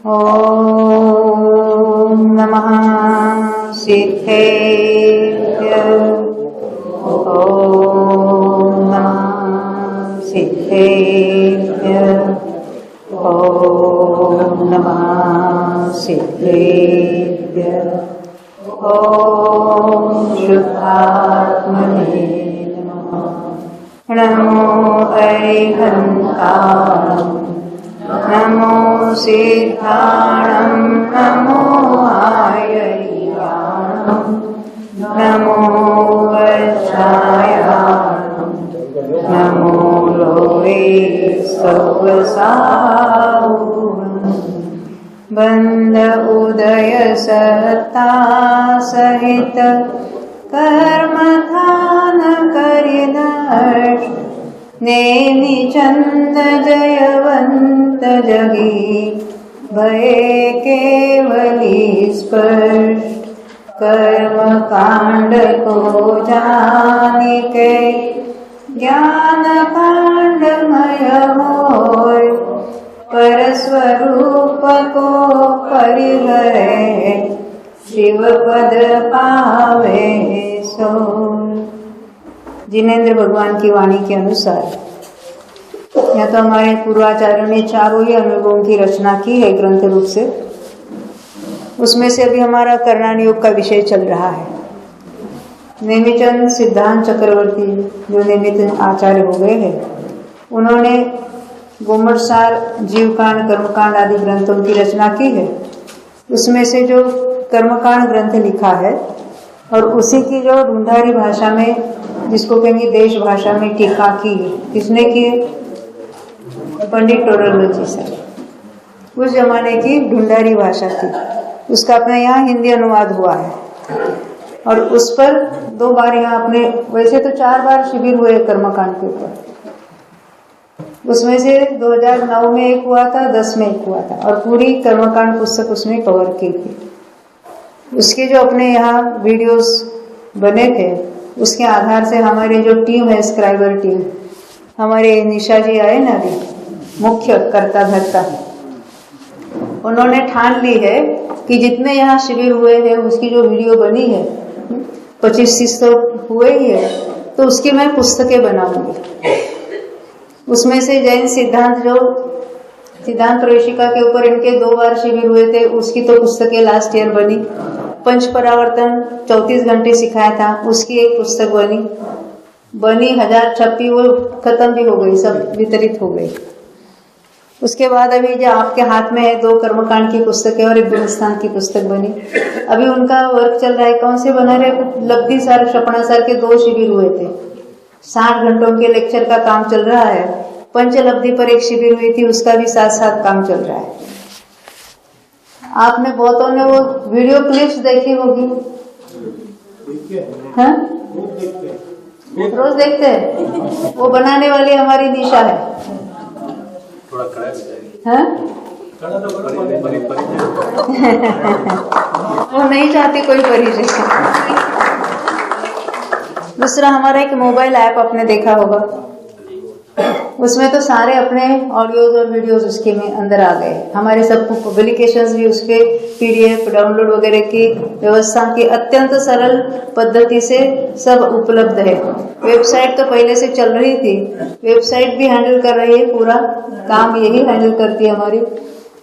ॐ नमः सिद्धेभ्य ॐ नमः सिद्धेभ्य ॐ नमः सिद्धेभ्य ॐ शुद्धात्मने नमः। नमो अरिहन्तारम् नमो सिद्धाणं नमो आयर्याणं नमो वज्रायाणं नमो लोहे सौवसाहुणं बन्ध उदय सत्ता सहित कर्मधान करिदर्श नेमि चंद जयवंत जगी भये केवली स्पष्ट कर्म कांड को जानिके ज्ञान कांडमय होय परस्वरूप को परिहरे शिव पद पावे सोय। जिनेन्द्र भगवान की वाणी के अनुसार या तो हमारे पूर्वाचार्यों ने चारों ही अनुयोगों की रचना की है ग्रंथ रूप से। उसमें से अभी हमारा करणान योग का विषय चल रहा है। नेमिचंद सिद्धांत चक्रवर्ती जो निमित्त आचार्य हो गए हैं, उन्होंने गोमटसार, जीवकांड, कर्मकांड आदि ग्रंथों की रचना की है। उसमें से जो कर्मकांड ग्रंथ लिखा है और उसी की जो ढूंढारी भाषा में, जिसको कहेंगे देश भाषा में टीका की, किसने की? पंडित टोडरमल से। उस जमाने की ढूंढारी भाषा थी, उसका अपने यहाँ हिंदी अनुवाद हुआ है। और उस पर 2 बार यहाँ अपने, वैसे तो 4 बार शिविर हुए कर्मकांड के ऊपर। उसमें से 2009 में एक हुआ था, 10 में एक हुआ था, और पूरी कर्मकांड पुस्तक उसमें कवर की थी। उसके जो अपने यहाँ वीडियोस बने थे, उसके आधार से हमारी जो टीम है, स्क्राइबर टीम, हमारे निशा जी आए ना अभी, मुख्य कर्ता धर्ता, उन्होंने ठान ली है कि जितने यहाँ शिविर हुए हैं उसकी जो वीडियो बनी है, 25-30 तो हुए ही है, तो उसकी मैं पुस्तकें बनाऊंगी। उसमें से जैन सिद्धांत, जो सिद्धांत प्रवेशिका के ऊपर इनके 2 बार शिविर हुए थे, उसकी तो पुस्तकें लास्ट ईयर बनी। पंच परावर्तन 34 घंटे सिखाया था, उसकी एक पुस्तक बनी 1000 छपी, वो खत्म भी हो गई, सब वितरित हो गई। उसके बाद अभी जो आपके हाथ में है 2 कर्मकांड की पुस्तकें और एक गुणस्थान की पुस्तक बनी। अभी उनका वर्क चल रहा है। कौन से बना रहे? लब्धि सार, क्षपणासार के 2 शिविर हुए थे, 60 घंटों के लेक्चर का काम चल रहा है। पंचलब्धि पर एक शिविर हुई थी, उसका भी साथ काम चल रहा है। आपने बहुतों ने वो वीडियो क्लिप्स देखी होगी, हाँ? रोज देखते हैं। वो बनाने वाली हमारी निशा है, हाँ? वो नहीं चाहती कोई परिचय। दूसरा हमारा एक मोबाइल ऐप आपने देखा होगा, उसमें तो सारे अपने ऑडियोज और वीडियोज उसके में अंदर आ गए। हमारे सब पब्लिकेशंस भी उसके PDF डाउनलोड वगैरह की व्यवस्था की अत्यंत सरल पद्धति से सब उपलब्ध है। वेबसाइट तो पहले से चल रही थी, वेबसाइट भी हैंडल कर रही है, पूरा काम यही हैंडल करती है हमारी।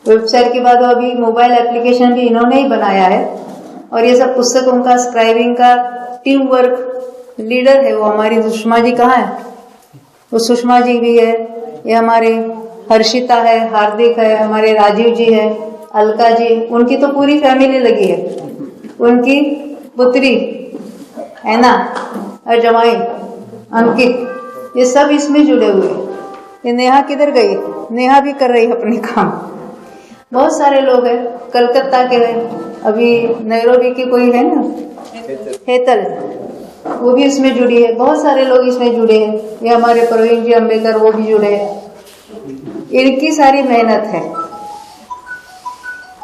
वेबसाइट के बाद अभी मोबाइल एप्लीकेशन भी इन्होंने ही बनाया है। और ये सब पुस्तकों का स्क्राइबिंग का टीम वर्क लीडर है वो हमारी सुषमा जी। कहाँ है वो? सुषमा जी भी है, ये हमारे हर्षिता है, हार्दिक है, हमारे राजीव जी है, अलका जी, उनकी तो पूरी फैमिली लगी है। उनकी पुत्री है ना, और जमाई अंकित, ये सब इसमें जुड़े हुए हैं। ये नेहा किधर गई? नेहा भी कर रही है अपने काम। बहुत सारे लोग हैं, कलकत्ता के हैं, अभी नैरोबी की कोई है ना, हेतल, वो भी इसमें जुड़ी है। बहुत सारे लोग इसमें जुड़े हैं। ये हमारे प्रवीण जी अम्बेकर, वो भी जुड़े हैं। इनकी सारी मेहनत है।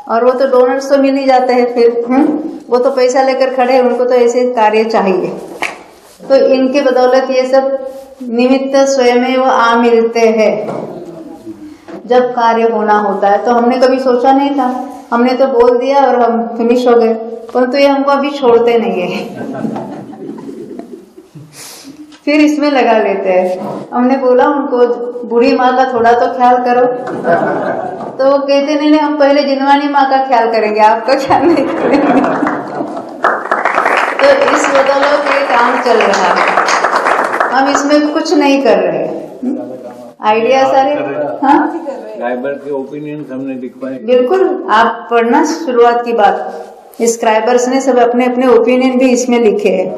और वो तो डोनर्स तो मिल ही जाते हैं फिर, वो तो पैसा लेकर खड़े हैं, उनको तो ऐसे कार्य चाहिए। तो इनके बदौलत ये सब निमित्त स्वयं वो आ मिलते हैं। जब कार्य होना होता है, तो हमने कभी सोचा नहीं था, हमने तो बोल दिया और हम फिनिश हो गए, परंतु ये हमको अभी छोड़ते नहीं है। फिर इसमें लगा लेते हैं। हमने बोला उनको, बूढ़ी माँ का थोड़ा तो ख्याल करो, तो वो कहते नहीं, हम पहले जिनवानी माँ का ख्याल करेंगे, आपका ख्याल नहीं करेंगे। तो इस बदौलत ये काम चल रहा है, हम इसमें कुछ नहीं कर रहे। आइडिया सारे, हाँ, स्क्राइबर के ओपिनियन हमने लिखवाए। बिल्कुल, आप पढ़ना शुरुआत की बात, स्क्राइबर्स ने सब अपने अपने ओपिनियन भी इसमें लिखे हैं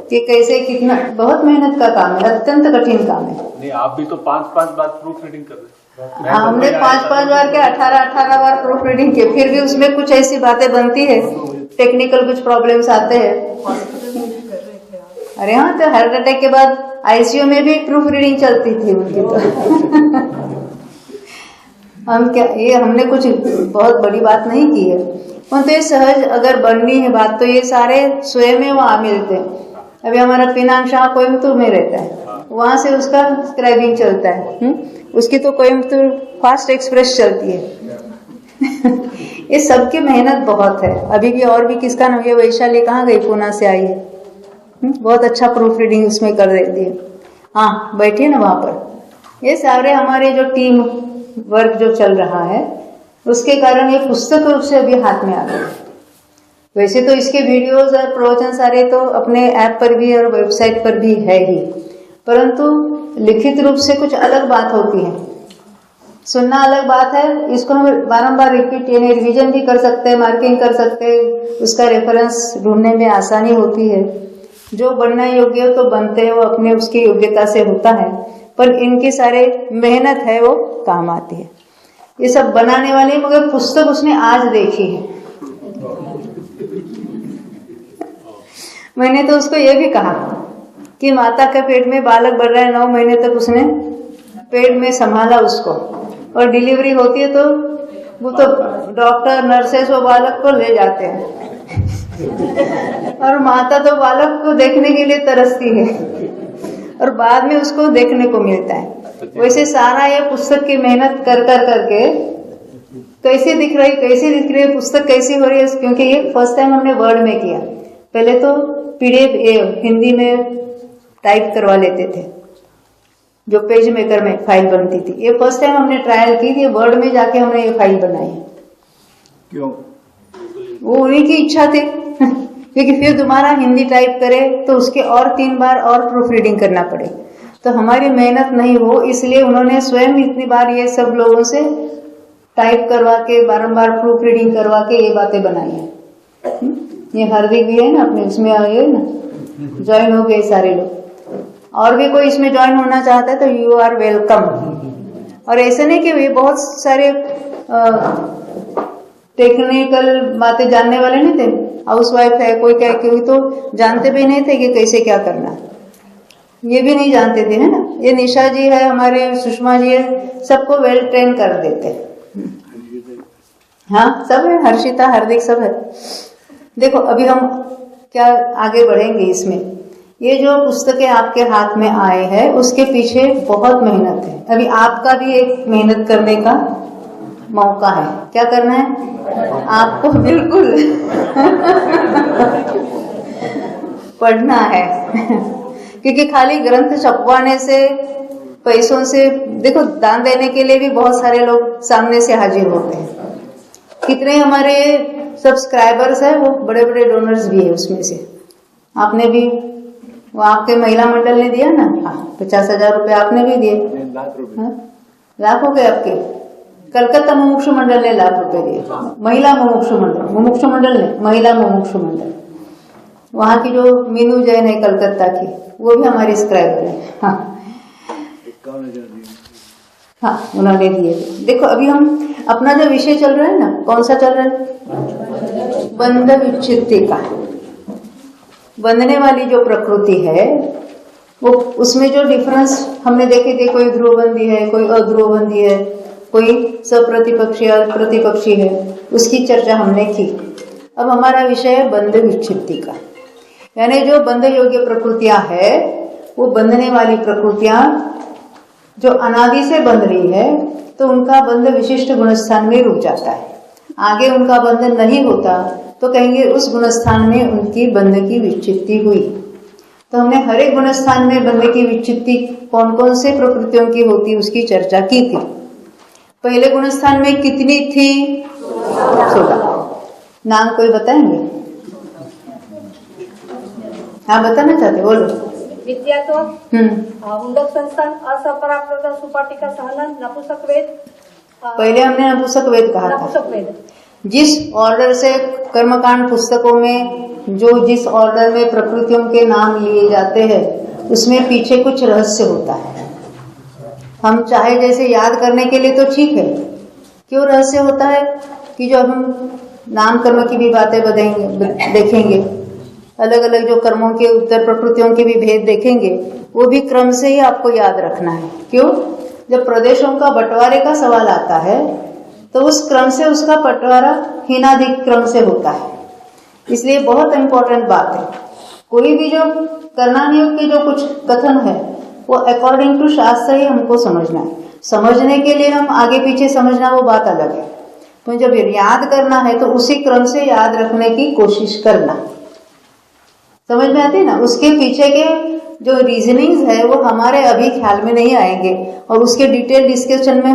कि कैसे, कितना, बहुत मेहनत का काम है, अत्यंत कठिन काम है। नहीं, आप भी तो 5-5 बार प्रूफ रीडिंग कर रहे हैं। हमने 5-5 बार के 18-18 बार प्रूफ रीडिंग किए, फिर भी उसमें कुछ ऐसी बातें बनती है, टेक्निकल कुछ प्रॉब्लम्स आते हैं। अरे हाँ, तो हार्ट अटैक के बाद आईसीयू में भी प्रूफ रीडिंग चलती थी उनकी। तो हम क्या, ये हमने कुछ बहुत बड़ी बात नहीं की है, परंतु ये सहज अगर बननी है बात, तो ये सारे स्वयं में वहाँ मिलते हैं। अभी हमारा पिनांग शाह कोयम्बतूर में रहता है, वहां से उसका स्क्राइबिंग चलता है, उसकी तो कोयम्बतूर फास्ट एक्सप्रेस चलती है। ये सबकी मेहनत बहुत है। अभी भी और भी किसका नाम, ये वैशाली कहाँ गई, पूना से आई है, बहुत अच्छा प्रूफ रीडिंग उसमें कर देती है। हाँ, बैठिए ना वहां पर। ये सारे हमारे जो टीम वर्क जो चल रहा है, उसके कारण ये पुस्तक रूप से अभी हाथ में आ गए। वैसे तो इसके वीडियोस और प्रवचन सारे तो अपने ऐप पर भी और वेबसाइट पर भी है ही, परंतु लिखित रूप से कुछ अलग बात होती है, सुनना अलग बात है। इसको हम बारंबार रिपीट यानी रिवीजन भी कर सकते हैं, मार्किंग कर सकते हैं, उसका रेफरेंस ढूंढने में आसानी होती है। जो बनना योग्य हो तो बनते हैं, वो अपने उसकी योग्यता से होता है, पर इनकी सारे मेहनत है वो काम आती है। ये सब बनाने वाले, मगर पुस्तक उसने आज देखी है। मैंने तो उसको ये भी कहा कि माता के पेट में बालक बढ़ रहा है, 9 महीने तक उसने पेट में संभाला उसको, और डिलीवरी होती है तो वो तो डॉक्टर नर्सेस वो बालक को ले जाते हैं और माता तो बालक को देखने के लिए तरसती है और बाद में उसको देखने को मिलता है। वैसे सारा ये पुस्तक की मेहनत कर कर करके कैसे दिख रही है पुस्तक, कैसी हो रही है, क्योंकि ये फर्स्ट टाइम हमने वर्ड में किया। पहले तो पीडीएफ हिंदी में टाइप करवा लेते थे, जो पेज मेकर में फाइल बनती थी। ये फर्स्ट टाइम हमने ट्रायल की थी, वर्ड में जाके हमने ये फाइल बनाई है। क्यों? वो उन्हीं की इच्छा थी क्योंकि फिर दोबारा हिंदी टाइप करे तो उसके और 3 बार और प्रूफ रीडिंग करना पड़े, तो हमारी मेहनत नहीं हो, इसलिए उन्होंने स्वयं इतनी बार ये सब लोगों से टाइप करवा के, बारंबार प्रूफ रीडिंग करवा के ये बातें बनाई है। ये हार्दिक भी है ना, अपने इसमें आए ना, ज्वाइन हो गए सारे लोग। और भी कोई इसमें ज्वाइन होना चाहता है तो यू आर वेलकम। और ऐसे नहीं कि ये बहुत सारे टेक्निकल बातें जानने वाले नहीं थे, हाउसवाइफ है, कोई क्या, कोई तो जानते भी नहीं थे कि कैसे क्या करना, ये भी नहीं जानते थे, है ना। ये निशा जी है, हमारे सुषमा जी है, सबको वेल ट्रेन कर देते हैं। हाँ, सब है, हर्षिता, हार्दिक सब है। देखो अभी हम क्या आगे बढ़ेंगे इसमें। ये जो पुस्तकें आपके हाथ में आए हैं उसके पीछे बहुत मेहनत है। अभी आपका भी एक मेहनत करने का मौका है। क्या करना है आपको? बिल्कुल पढ़ना है क्योंकि खाली ग्रंथ छपवाने से, पैसों से, देखो दान देने के लिए भी बहुत सारे लोग सामने से हाजिर होते हैं। कितने हमारे सब्सक्राइबर्स है, वो बड़े बड़े डोनर्स भी है उसमें से। आपने भी, वो आपके महिला मंडल ने दिया ना, 50,000 रुपए आपने भी दिए, लाख हो गए आपके। कलकत्ता मुमुक्षु मंडल ने लाख रुपए दिए, महिला मुमुक्षु मंडल ने महिला मुमुक्षु मंडल, वहां की जो मीनू जैन है कलकत्ता की, वो भी हमारी स्क्राइबर है। हाँ, उन्होंने दिए। देखो अभी हम अपना जो विषय चल रहा है ना, कौन सा चल रहा है? बंध विच्छित्तिका। बंधने वाली जो प्रकृति है वो, उसमें जो डिफरेंस हमने देखे थे, कोई ध्रुवबंधी है, कोई अध्रुवबंधी है, कोई सप्रतिपक्षी प्रतिपक्षी है, उसकी चर्चा हमने की। अब हमारा विषय है बंध विच्छित्तिका, यानी जो बंध योग्य प्रकृतियां है, वो बंधने वाली प्रकृतियां जो अनादि से बंध रही है तो उनका बंध विशिष्ट गुणस्थान में रुक जाता है। आगे उनका बंधन नहीं होता तो कहेंगे उस गुणस्थान में उनकी बंध की विच्छित्ति हुई। तो हमने हर एक गुणस्थान में बंध की विच्छित्ति कौन कौन से प्रकृतियों की होती उसकी चर्चा की थी। पहले गुणस्थान में कितनी थी? 16। नाम कोई बताएंगे? हाँ बताना चाहते, बोलो। विद्यात्व, हुंडक संस्थान, असपराप्रद, सुपाटिका सहनन, नपुंसक वेद। पहले हमने नपुंसक वेद कहा था। नपुंसक वेद जिस ऑर्डर से कर्मकांड पुस्तकों में जो जिस ऑर्डर में प्रकृतियों के नाम लिए जाते हैं उसमें पीछे कुछ रहस्य होता है। हम चाहे जैसे याद करने के लिए तो ठीक है, क्यों रहस्य होता है कि जब हम नाम कर्म की भी बातें देखेंगे, अलग अलग जो कर्मों के उत्तर प्रकृतियों के भी भेद देखेंगे, वो भी क्रम से ही आपको याद रखना है। क्यों? जब प्रदेशों का बंटवारे का सवाल आता है तो उस क्रम से उसका बंटवारा हीनाधिक क्रम से होता है। इसलिए बहुत इंपॉर्टेंट बात है, कोई भी जो करना नियोग के जो कुछ कथन है वो अकॉर्डिंग टू शास्त्र ही हमको समझना है। समझने के लिए हम आगे पीछे समझना वो बात अलग है, तो जब याद करना है तो उसी क्रम से याद रखने की कोशिश करना। समझ में आती है ना? उसके पीछे के जो रीजनिंग्स है वो हमारे अभी ख्याल में नहीं आएंगे और उसके डिटेल डिस्कशन में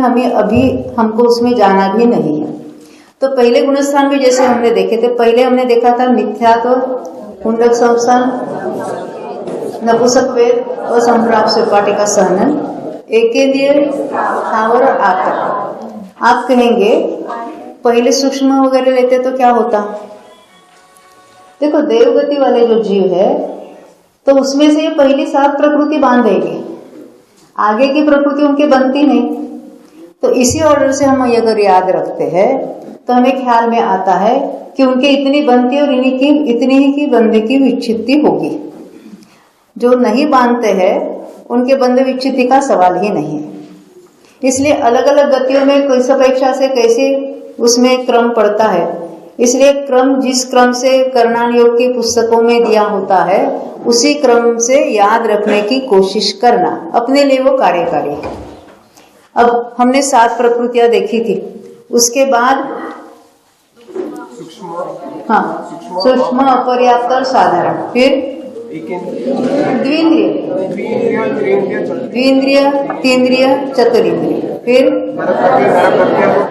हमको उसमें जाना भी नहीं है। तो पहले गुणस्थान में जैसे हमने देखे थे, पहले हमने देखा था मिथ्यात्व, हुंडक संस्थान, नपुंसक वेद और संप्राप्त सुपाटिका सहनन, एकेंद्रिय, स्थावर और आकर। आप कहेंगे पहले सूक्ष्म वगैरह लेते तो क्या होता? देखो देवगति वाले जो जीव है तो उसमें से पहली 7 प्रकृति बांध देंगे, आगे की प्रकृति उनके बनती नहीं। तो इसी ऑर्डर से हम अगर याद रखते हैं तो हमें ख्याल में आता है कि उनके इतनी बनती और इतनी ही की बंध की विच्छित्ति होगी। जो नहीं बांधते हैं उनके बंध विच्छित्ति का सवाल ही नहीं है। इसलिए अलग अलग गतियों में किस अपेक्षा से कैसे उसमें क्रम पड़ता है, इसलिए क्रम जिस क्रम से करणान योग की पुस्तकों में दिया होता है उसी क्रम से याद रखने की कोशिश करना, अपने लिए वो कार्यकारी है। अब हमने 7 प्रकृतियां देखी थी, उसके बाद सूक्ष्म, अपर्याप्त और साधारण, फिर द्विंद्रिय, तीन्द्रिय, चतुरिंद्रिय, फिर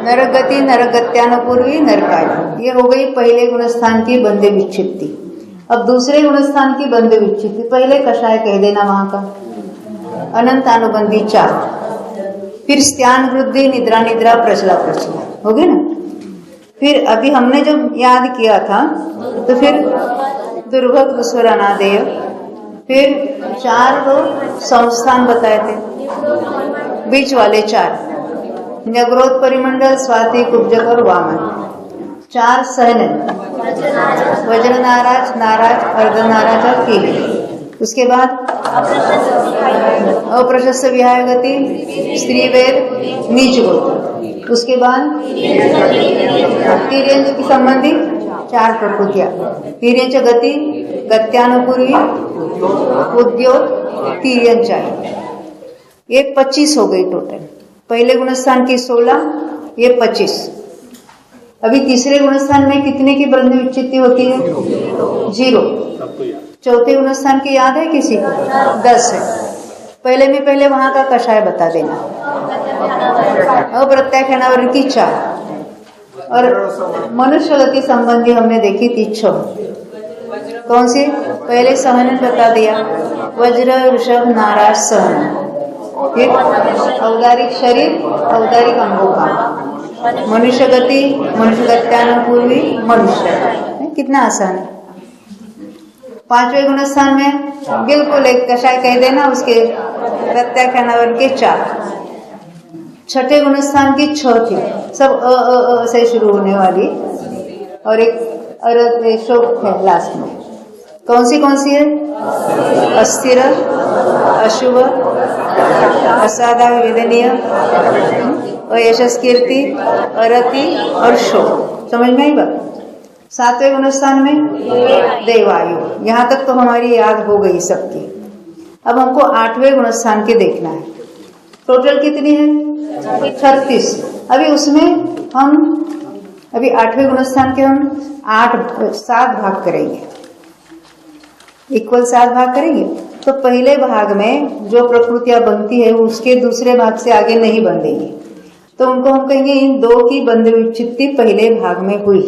नरगति, नरगत्यानुपूर्वी, नरकाय। ये हो गई पहले गुणस्थान की बंध विच्छित्ति। अब दूसरे गुणस्थान की बंध विच्छित्ति, पहले कषाय कह देना वहां का, अनंतानुबंधी 4, फिर स्त्यान वृद्धि, निद्रा निद्रा, प्रचला प्रचला, हो गए ना। फिर अभी हमने जब याद किया था तो फिर दुर्भग स्वर अनादेय, फिर 4 संस्थान बताए थे, बीच वाले 4 न्यग्रोध परिमंडल, स्वाति, कुब्जक और वामन, 4 सहनन, वज्र नाराज, नाराज, अर्धनाराज और कील। उसके बाद अप्रशस्त विहाय गति, स्त्री वेद, नीच गोत्र। उसके बाद तीर्यंच की संबंधी 4 प्रकृतियां, तीर्यंच गति, गत्यानुपूर्वी, उद्योग, तीर्यंच, ये 25 हो गई टोटल। पहले गुणस्थान की 16, ये 25। अभी तीसरे गुणस्थान में कितने की बंध विच्छित्ति होती है? 0। चौथे गुणस्थान की याद है किसी को? 10 है। पहले वहां का कषाय बता देना। अप्रत्याख्यानावर की 4 और मनुष्य गति संबंधी हमने देखी थी 6। कौन सी? पहले सहनन बता दिया, वज्र, वृषभ, नाराज, सहनन, फिर औदारिक शरीर, औदारिक अंगों का, मनुष्य गति, मनुष्य गत्यानुपूर्वी, मनुष्य। कितना आसान है। 5वें गुणस्थान में बिल्कुल एक कषाय कह देना, उसके प्रत्याख्यानावर के 4। 6ठे गुणस्थान की 6 थी, सब अ से शुरू होने वाली, और एक अरत शोक है लास्ट में। कौन सी है? अस्थिर, अशुभ, असाधा वेदनीय, अयशस कीर्ति, अरति और शोक। समझ में आई बात? 7वें गुणस्थान में देवायु। यहाँ तक तो हमारी याद हो गई सबकी। अब हमको 8वें गुणस्थान के देखना है। टोटल कितनी है 36। अभी उसमें हम अभी 8वें गुणस्थान के हम 7 भाग करेंगे, इक्वल 7 भाग करेंगे। तो पहले भाग में जो प्रकृतियां बनती है उसके दूसरे भाग से आगे नहीं बंधेगी, तो उनको हम कहेंगे इन 2 की बंध विच्छित्ति पहले भाग में हुई।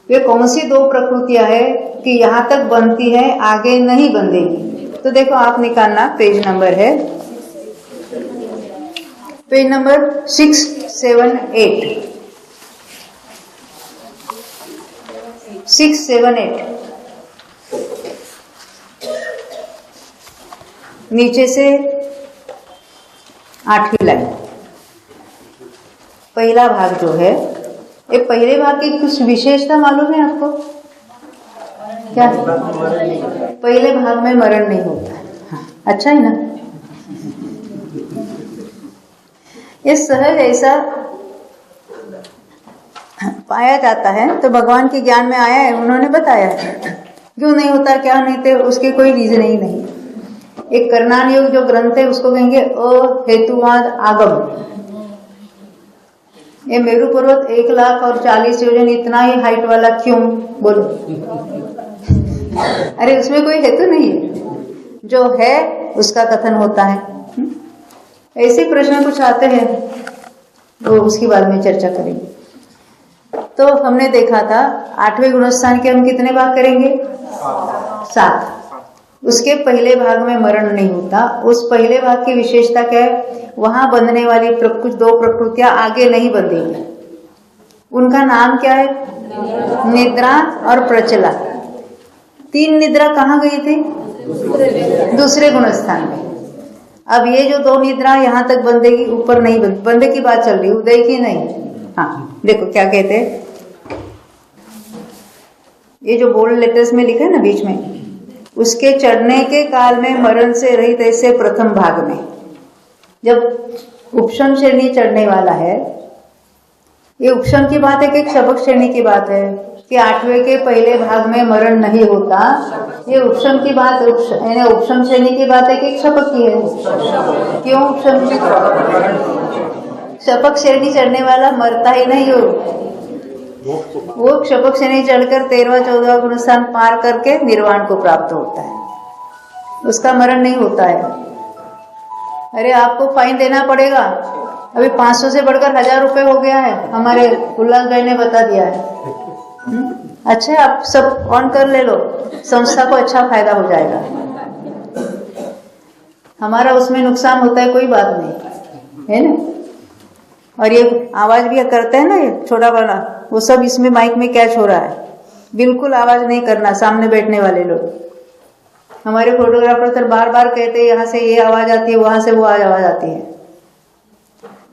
वे कौन सी 2 प्रकृतियां है कि यहाँ तक बनती है आगे नहीं बंधेगी? तो देखो आप निकालना, पेज नंबर है पेज नंबर 6, 7, 8, 6, 7, 8 नीचे से 8वीं लाइन। पहला भाग जो है, ये पहले भाग की कुछ विशेषता मालूम है आपको? क्या? पहले भाग में मरण नहीं होता है। हाँ, अच्छा है ना? ये सहज ऐसा पाया जाता है, तो भगवान के ज्ञान में आया है, उन्होंने बताया है। क्यों नहीं होता, क्या नहीं थे, उसके कोई रीजन ही नहीं। एक करनान योग जो ग्रंथ है उसको कहेंगे अहेतुवाद आगम। ये मेरू पर्वत 1,40,000 योजन इतना ही हाइट वाला क्यों, बोलो? अरे उसमें कोई हेतु नहीं है, जो है उसका कथन होता है। ऐसे प्रश्न कुछ आते हैं, वो उसके बाद में चर्चा करेंगे। तो हमने देखा था 8वें गुणस्थान के हम कितने भाग करेंगे? 7। उसके पहले भाग में मरण नहीं होता। उस पहले भाग की विशेषता क्या है? वहां बंधने वाली कुछ 2 प्रकृतियां आगे नहीं बंधेगी। उनका नाम क्या है? निद्रा और प्रचला। 3 निद्रा कहाँ गई थी? दूसरे गुणस्थान में। अब ये जो 2 निद्रा यहाँ तक बंधेगी, ऊपर नहीं बंधे की बात चल रही, उदय की नहीं। हाँ देखो क्या कहते हैं, ये जो बोल्ड लेटर्स में लिखा है ना बीच में, उसके चढ़ने के काल में मरण से रहित ऐसे प्रथम भाग में जब उपशम श्रेणी चढ़ने वाला है, ये उपशम की बात है कि क्षपक श्रेणी की बात है कि 8वें के पहले भाग में मरण नहीं होता। ये उपशम की बात, उपशम श्रेणी की बात है कि क्षपक की है। क्यों उपशम? क्षपक श्रेणी चढ़ने वाला मरता ही नहीं हो, वो क्षपक श्रेणी चढ़कर 13वां 14वां गुणस्थान पार करके निर्वाण को प्राप्त होता है, उसका मरण नहीं होता है। अरे आपको फाइन देना पड़ेगा, अभी 500 से बढ़कर 1000 रुपए हो गया है, हमारे उल्लास भाई ने बता दिया है। अच्छा है, आप सब ऑन कर ले लो, संस्था को अच्छा फायदा हो जाएगा। हमारा उसमें नुकसान होता है कोई बात नहीं है ना। और ये आवाज भी करते हैं ना, ये छोटा वाला, वो सब इसमें माइक में कैच हो रहा है। बिल्कुल आवाज नहीं करना सामने बैठने वाले लोग। हमारे फोटोग्राफर सर बार बार कहते हैं यहाँ से ये आवाज आती है, वहां से वो आवाज आती है।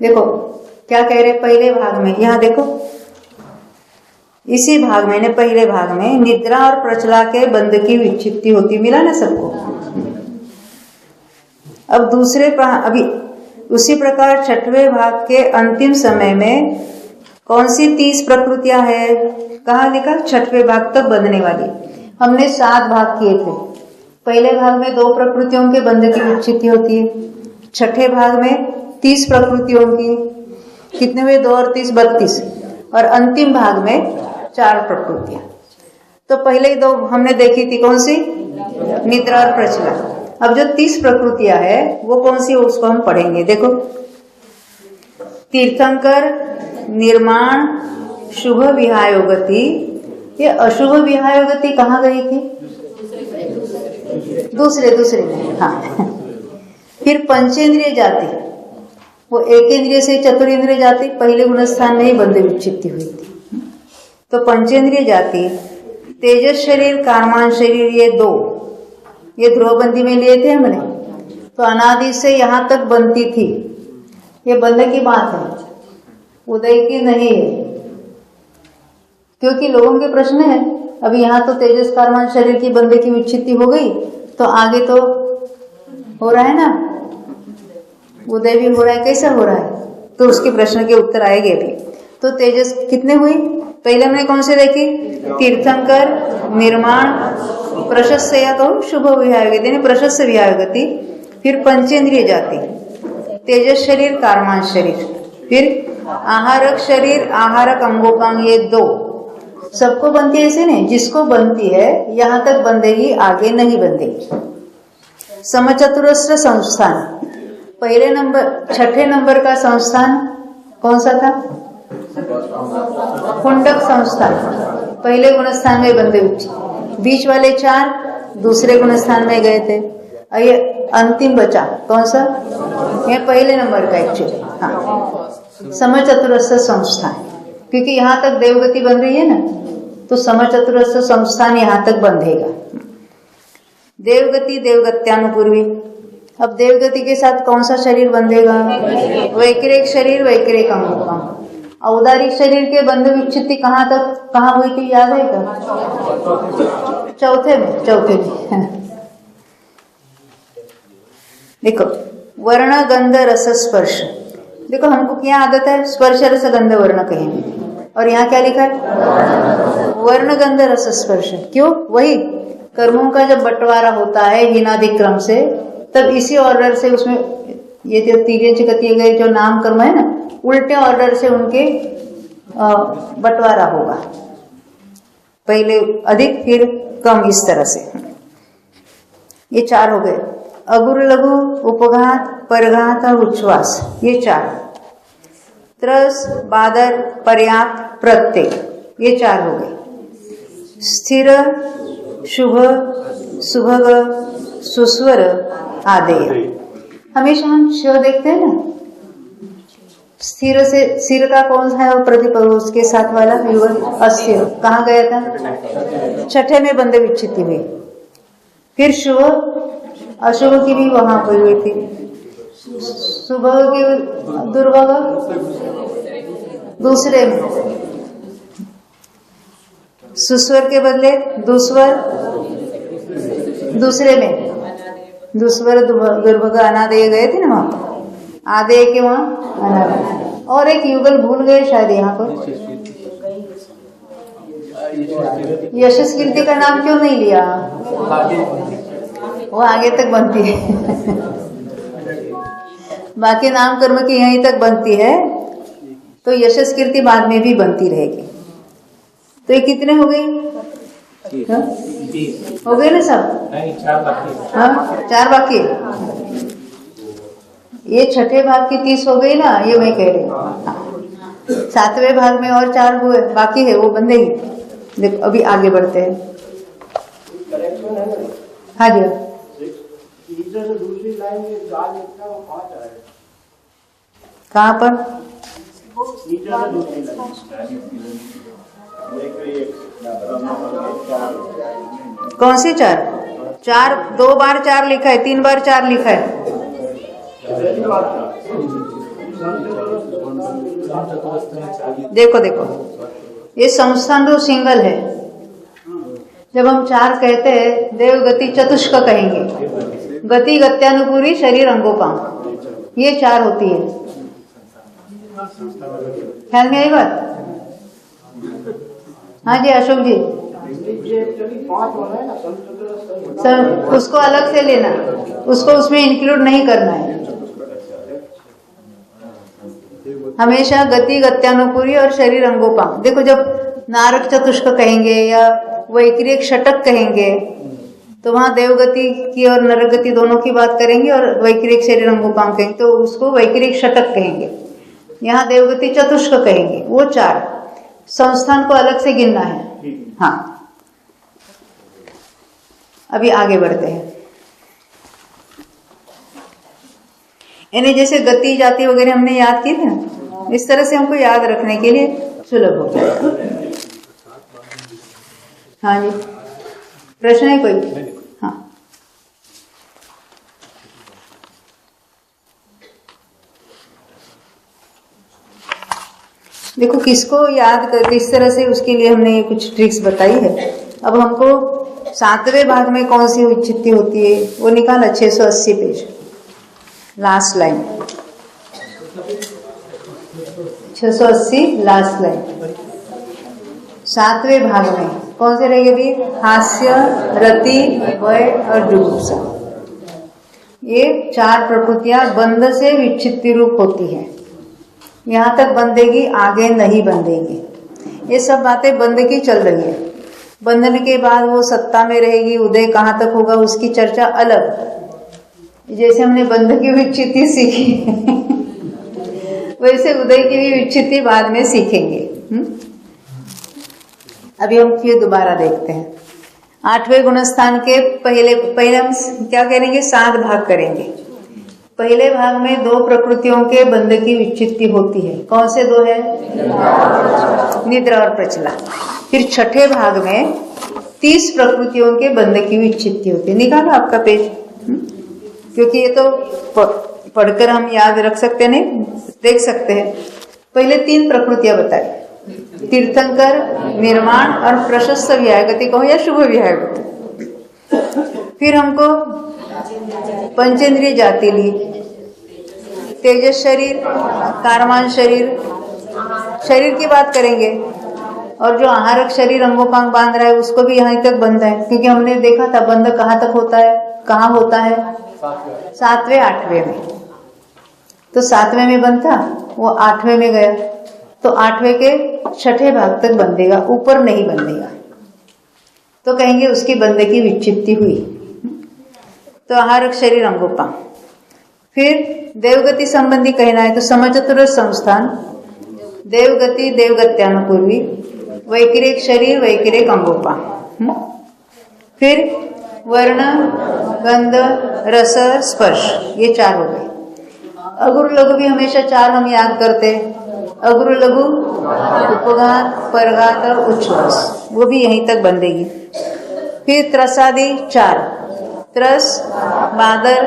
देखो क्या कह रहे पहले भाग में, यहाँ देखो इसी भाग में, पहले भाग में निद्रा और प्रचला के बंध की विच्छित्ति होती, मिला ना सबको। अब दूसरे अभी उसी प्रकार 6वें भाग के अंतिम समय में कौन सी 30 प्रकृतियां है, कहाँ लिखा? 6वें भाग तक बंधने वाली। हमने 7 भाग किए थे। पहले भाग में 2 प्रकृतियों के बंध की विच्छित्ति होती है, 6ठे भाग में 30 प्रकृतियों की, कितने हुए? 2 और 30 32, और अंतिम भाग में 4 प्रकृतियां। तो पहले 2 हमने देखी थी, कौन सी? निद्रा और प्रचला। अब जो 30 प्रकृतियां है वो कौन सी, उसको हम पढ़ेंगे। देखो, तीर्थंकर, निर्माण, शुभ विहायोगति। ये अशुभ विहायोगति कहाँ गई थी? दूसरे में। हाँ फिर पंचेंद्रिय जाति, वो एक इंद्रिय से चतुरेंद्रिय जाति पहले गुणस्थान में ही बंध विच्छित्ति हुई थी। तो पंचेंद्रिय जाति, तेजस शरीर, कामान शरीर, ये 2 ये ध्रुवबंदी में लिए थे हमने। तो अनादि से यहाँ तक बनती थी, ये बंध की बात है, उदय की नहीं है। क्योंकि लोगों के प्रश्न है, अभी यहाँ तो तेजस कारमान शरीर की बंधे की विच्छित्ति हो गई, तो आगे तो हो रहा है ना, उदय भी हो रहा है, कैसा हो रहा है? तो उसके प्रश्न के उत्तर आएंगे अभी। तो तेजस कितने हुई? पहले हमने कौन से देखी? तीर्थंकर, निर्माण, प्रशस्त या तो शुभ विहायोगति, प्रशस्त विहायोगति, फिर पंचेंद्रिय जाति। तेजस शरीर, कारमान शरीर, फिर आहारक शरीर, आहारक अंगोपांग, ये 2 सबको बनती है ऐसे नहीं, जिसको बनती है यहां तक बंधेगी, आगे नहीं बंधेगी। समचतुरस्र संस्थान, पहले नंबर 6ठे नंबर का संस्थान कौन सा था? कुंडक संस्थान, पहले गुणस्थान में बंधे हुए, बीच वाले 4 दूसरे गुणस्थान में गए थे, और ये अंतिम बचा कौन सा? ये पहले नंबर का एक्चुअली। हाँ, समचतुरस्र संस्थान, क्योंकि यहाँ तक देवगति बन रही है ना, तो समचतुरस्र संस्थान यहाँ तक बंधेगा। देवगति, देवगत्यानुपूर्वी। अब देवगति के साथ कौन सा शरीर बंधेगा? वैक्रिक शरीर, वैक्रिक अंगोपांग। औदारिक शरीर के बंध विच्छित्ति कहाँ हुई थी, याद है क्या? चौथे में। देखो, वर्ण गंध रस स्पर्श। देखो, हमको क्या आदत है? स्पर्श रस गंध वर्ण कहेंगे, और यहाँ क्या लिखा है? वर्ण गंध रस स्पर्श। क्यों? वही कर्मों का जब बंटवारा होता है हिनादि क्रम से, तब इसी ऑर्डर से उसमें ये जो तीर्यंच गति गए जो नाम कर्म है ना, उल्टे ऑर्डर से उनके बंटवारा होगा, पहले अधिक फिर कम, इस तरह से। ये 4 हो गए। अगुर लघु, उपघात, परघात और उच्छ्वास, ये 4। त्रस, बादर, पर्याप्त, प्रत्यय, ये 4 हो गए। स्थिर, शुभ, सुभग, सुस्वर, आदेय। हमेशा हम श देखते हैं ना, स्थिर से सिर का कौन सा है और प्रतिपद उसके साथ वाला युगल अस्थिर, कहाँ गया था? 6ठे में बंधे विच्छित्ति हुई। फिर शुभ, अशुभ की भी वहां पर हुई थी। सुबह की दुर्भग दूसरे में, सुस्वर के बदले दुस्वर दूसरे में, दुस्वर दुर्भग अनादेय गए थे ना वहां, आदेय के वहां अनादेय। और एक युगल भूल गए शायद यहाँ पर, यशस्कीर्ति का नाम क्यों नहीं लिया? वो आगे तक बनती है बाकी नाम कर्म की यहीं तक बनती है, तो यशस्कीर्ति बाद में भी बनती रहेगी। तो ये कितने हो गई? हो गए ना सब? नहीं, 4 बाकी। हाँ, 4 बाकी। ये 6ठे भाग की 30 हो गई ना, ये मैं कह रही हूँ। 7वें भाग में और 4 हुए बाकी है, वो बंधेगी। देखो, अभी आगे बढ़ते हैं। हाँ जी, दूसरी लाइन में जाल लिखा है, वो कहाँ जा रहा है? कहाँ पर? नीचे से दूसरी लाइन। कौन सी 4? 2 बार 4 लिखा है, 3 बार 4 लिखा है। देखो देखो, ये संस्थान तो सिंगल है। जब हम 4 कहते हैं, देवगति चतुष्क कहेंगे, गति गत्यानुपूरी, शरीर अंगोपांग, ये 4 होती है। ख्याल में आई बात? हाँ जी अशोक जी, सर उसको अलग से लेना, उसको उसमें इंक्लूड नहीं करना है। हमेशा गति गत्यानुपूरी और शरीर अंगोपांग। देखो, जब नारक चतुष्क कहेंगे या वैक्रिक षटक कहेंगे, तो वहां देवगति की और नरगति दोनों की बात करेंगे, और वैक्रिक शरीर अंगोपांग कहेंगे तो उसको वैक्रिक षटक कहेंगे। यहाँ देवगति चतुष्क कहेंगे, वो 4। संस्थान को अलग से गिनना है। हाँ, अभी आगे बढ़ते हैं। यानी जैसे गति जाति वगैरह हमने याद की थी ना, इस तरह से हमको याद रखने के लिए सुलभ हो गया। हाँ जी, प्रश्न है कोई? हाँ, देखो किसको याद कर, किस तरह से, उसके लिए हमने कुछ ट्रिक्स बताई है। अब हमको 7वें भाग में कौन सी विच्छित्ति होती है वो निकाला। 680 page, last line, 680 last line. 7वें भाग में कौन से रहेंगे भी? हास्य, रति, भय और जुगुप्सा। ये 4 प्रकृतियां बंध से विच्छित्ति रूप होती है। यहाँ तक बंधेगी, आगे नहीं बंधेगी। ये सब बातें बंध की चल रही है। बंधन के बाद वो सत्ता में रहेगी, उदय कहाँ तक होगा उसकी चर्चा अलग। जैसे हमने बंध की विच्छित्ति सीखी वैसे उदय की भी विच्छित्ति बाद में सीखेंगे। अभी हम फिर दोबारा देखते हैं। 8वें गुणस्थान के पहले हम क्या करेंगे, 7 भाग करेंगे। पहले भाग में 2 प्रकृतियों के बंध की विच्छित्ति होती है। कौन से 2 है? निद्रा और प्रचला। फिर 6ठे भाग में 30 प्रकृतियों के बंध की विच्छित्ति होती है। निकालो आपका पेज, क्योंकि ये तो पढ़कर हम याद रख सकते नहीं, देख सकते हैं। पहले 3 प्रकृतियां बताई, तीर्थंकर, निर्माण और प्रशस्त विहायगति कहो या शुभ विहायगति। फिर हमको पंचेंद्रिय जाति ली, तेजस शरीर, कारमान शरीर, शरीर की बात करेंगे। और जो आहारक शरीर अंगोपांग बांध रहा है उसको भी यहीं तक बंध है, क्योंकि हमने देखा था बंध कहाँ तक होता है, कहाँ होता है? 7वें 8वें में। तो 7वें में बंधा, वो 8वें में गया, तो 8वें के 6ठे भाग तक बंधेगा, ऊपर नहीं बंधेगा। तो कहेंगे उसकी बंध की विच्छित्ति हुई। तो आहारक शरीर अंगोपांग। फिर देवगति संबंधी कहना है तो समचतुर संस्थान, देवगति देवगत्यानुपूर्वी, वैकिरिक शरीर वैकिरिक अंगोपांग। फिर वर्ण, गंध, रस, स्पर्श, ये 4 हो गए। अगुरु लघु भी हमेशा 4 हम याद करते हैं। अगुरु लघु, उपघात, परघात और उच्छ्वास, वो भी यहीं तक बंधेगी। फिर त्रसादि 4, त्रस, बादर,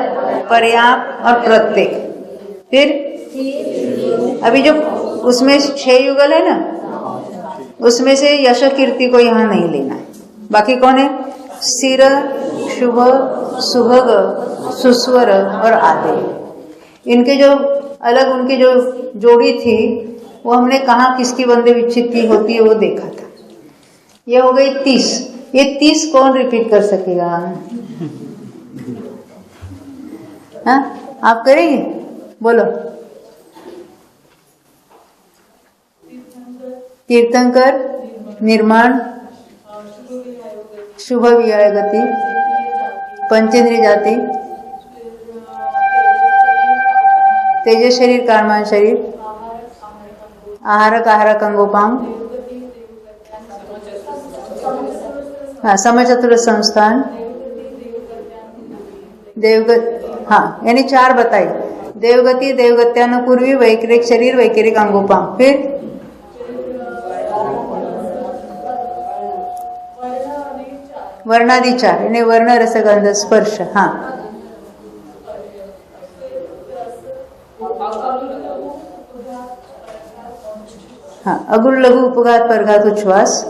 पर्याप्त और प्रत्येक। फिर अभी जो उसमें 6 युगल है ना, उसमें से यश कीर्ति को यहाँ नहीं लेना है। बाकी कौन है? सिर, शुभ, सुभग, सुस्वर और आदि। इनके जो अलग उनकी जो जोड़ी थी वो हमने कहा किसकी बंध विच्छित्ति होती है वो देखा था। ये हो गई 30। ये 30 कौन रिपीट कर सकेगा? हाँ, आप करेंगे? बोलो। तीर्थंकर, निर्माण, शुभ विहायगति, पंचेंद्रिय जाति, तेजस शरीर कारमान शरीर, आहारक आहारक अंगोपांग, हाँ, समचतुर संस्थान, देवगत, हाँ, यानी 4 बताई। देवगति देवगत्यानुपूर्वी, वैकिरिक शरीर वैकिरिक अंगोपांग। फिर वर्णादि 4, यानी वर्ण, रसगंध, स्पर्श। हाँ, हाँ, अगुर लघु उपघात परघात उच्छ्वास।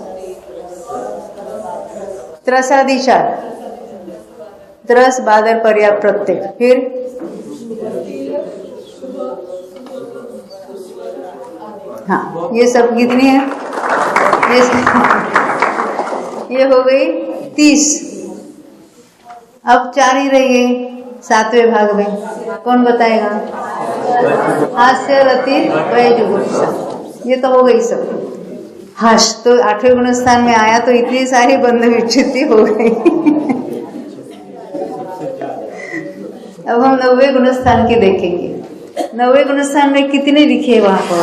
त्रसादि 4, त्रस, बादर, पर्याप्त, प्रत्येक। फिर हाँ, ये सब कितनी है? ये हो गई 30। अब 4 ही रही है 7वें भाग में। कौन बताएगा? हास्य, रति, वय, जुगुप्सा। ये तो हो गई सब। हाश तो 8वें गुणस्थान में आया तो इतनी सारी बंध विच्छित्ति हो गई। अब हम 9वें गुणस्थान की देखेंगे। 9वें गुणस्थान में कितने लिखे वहां पर?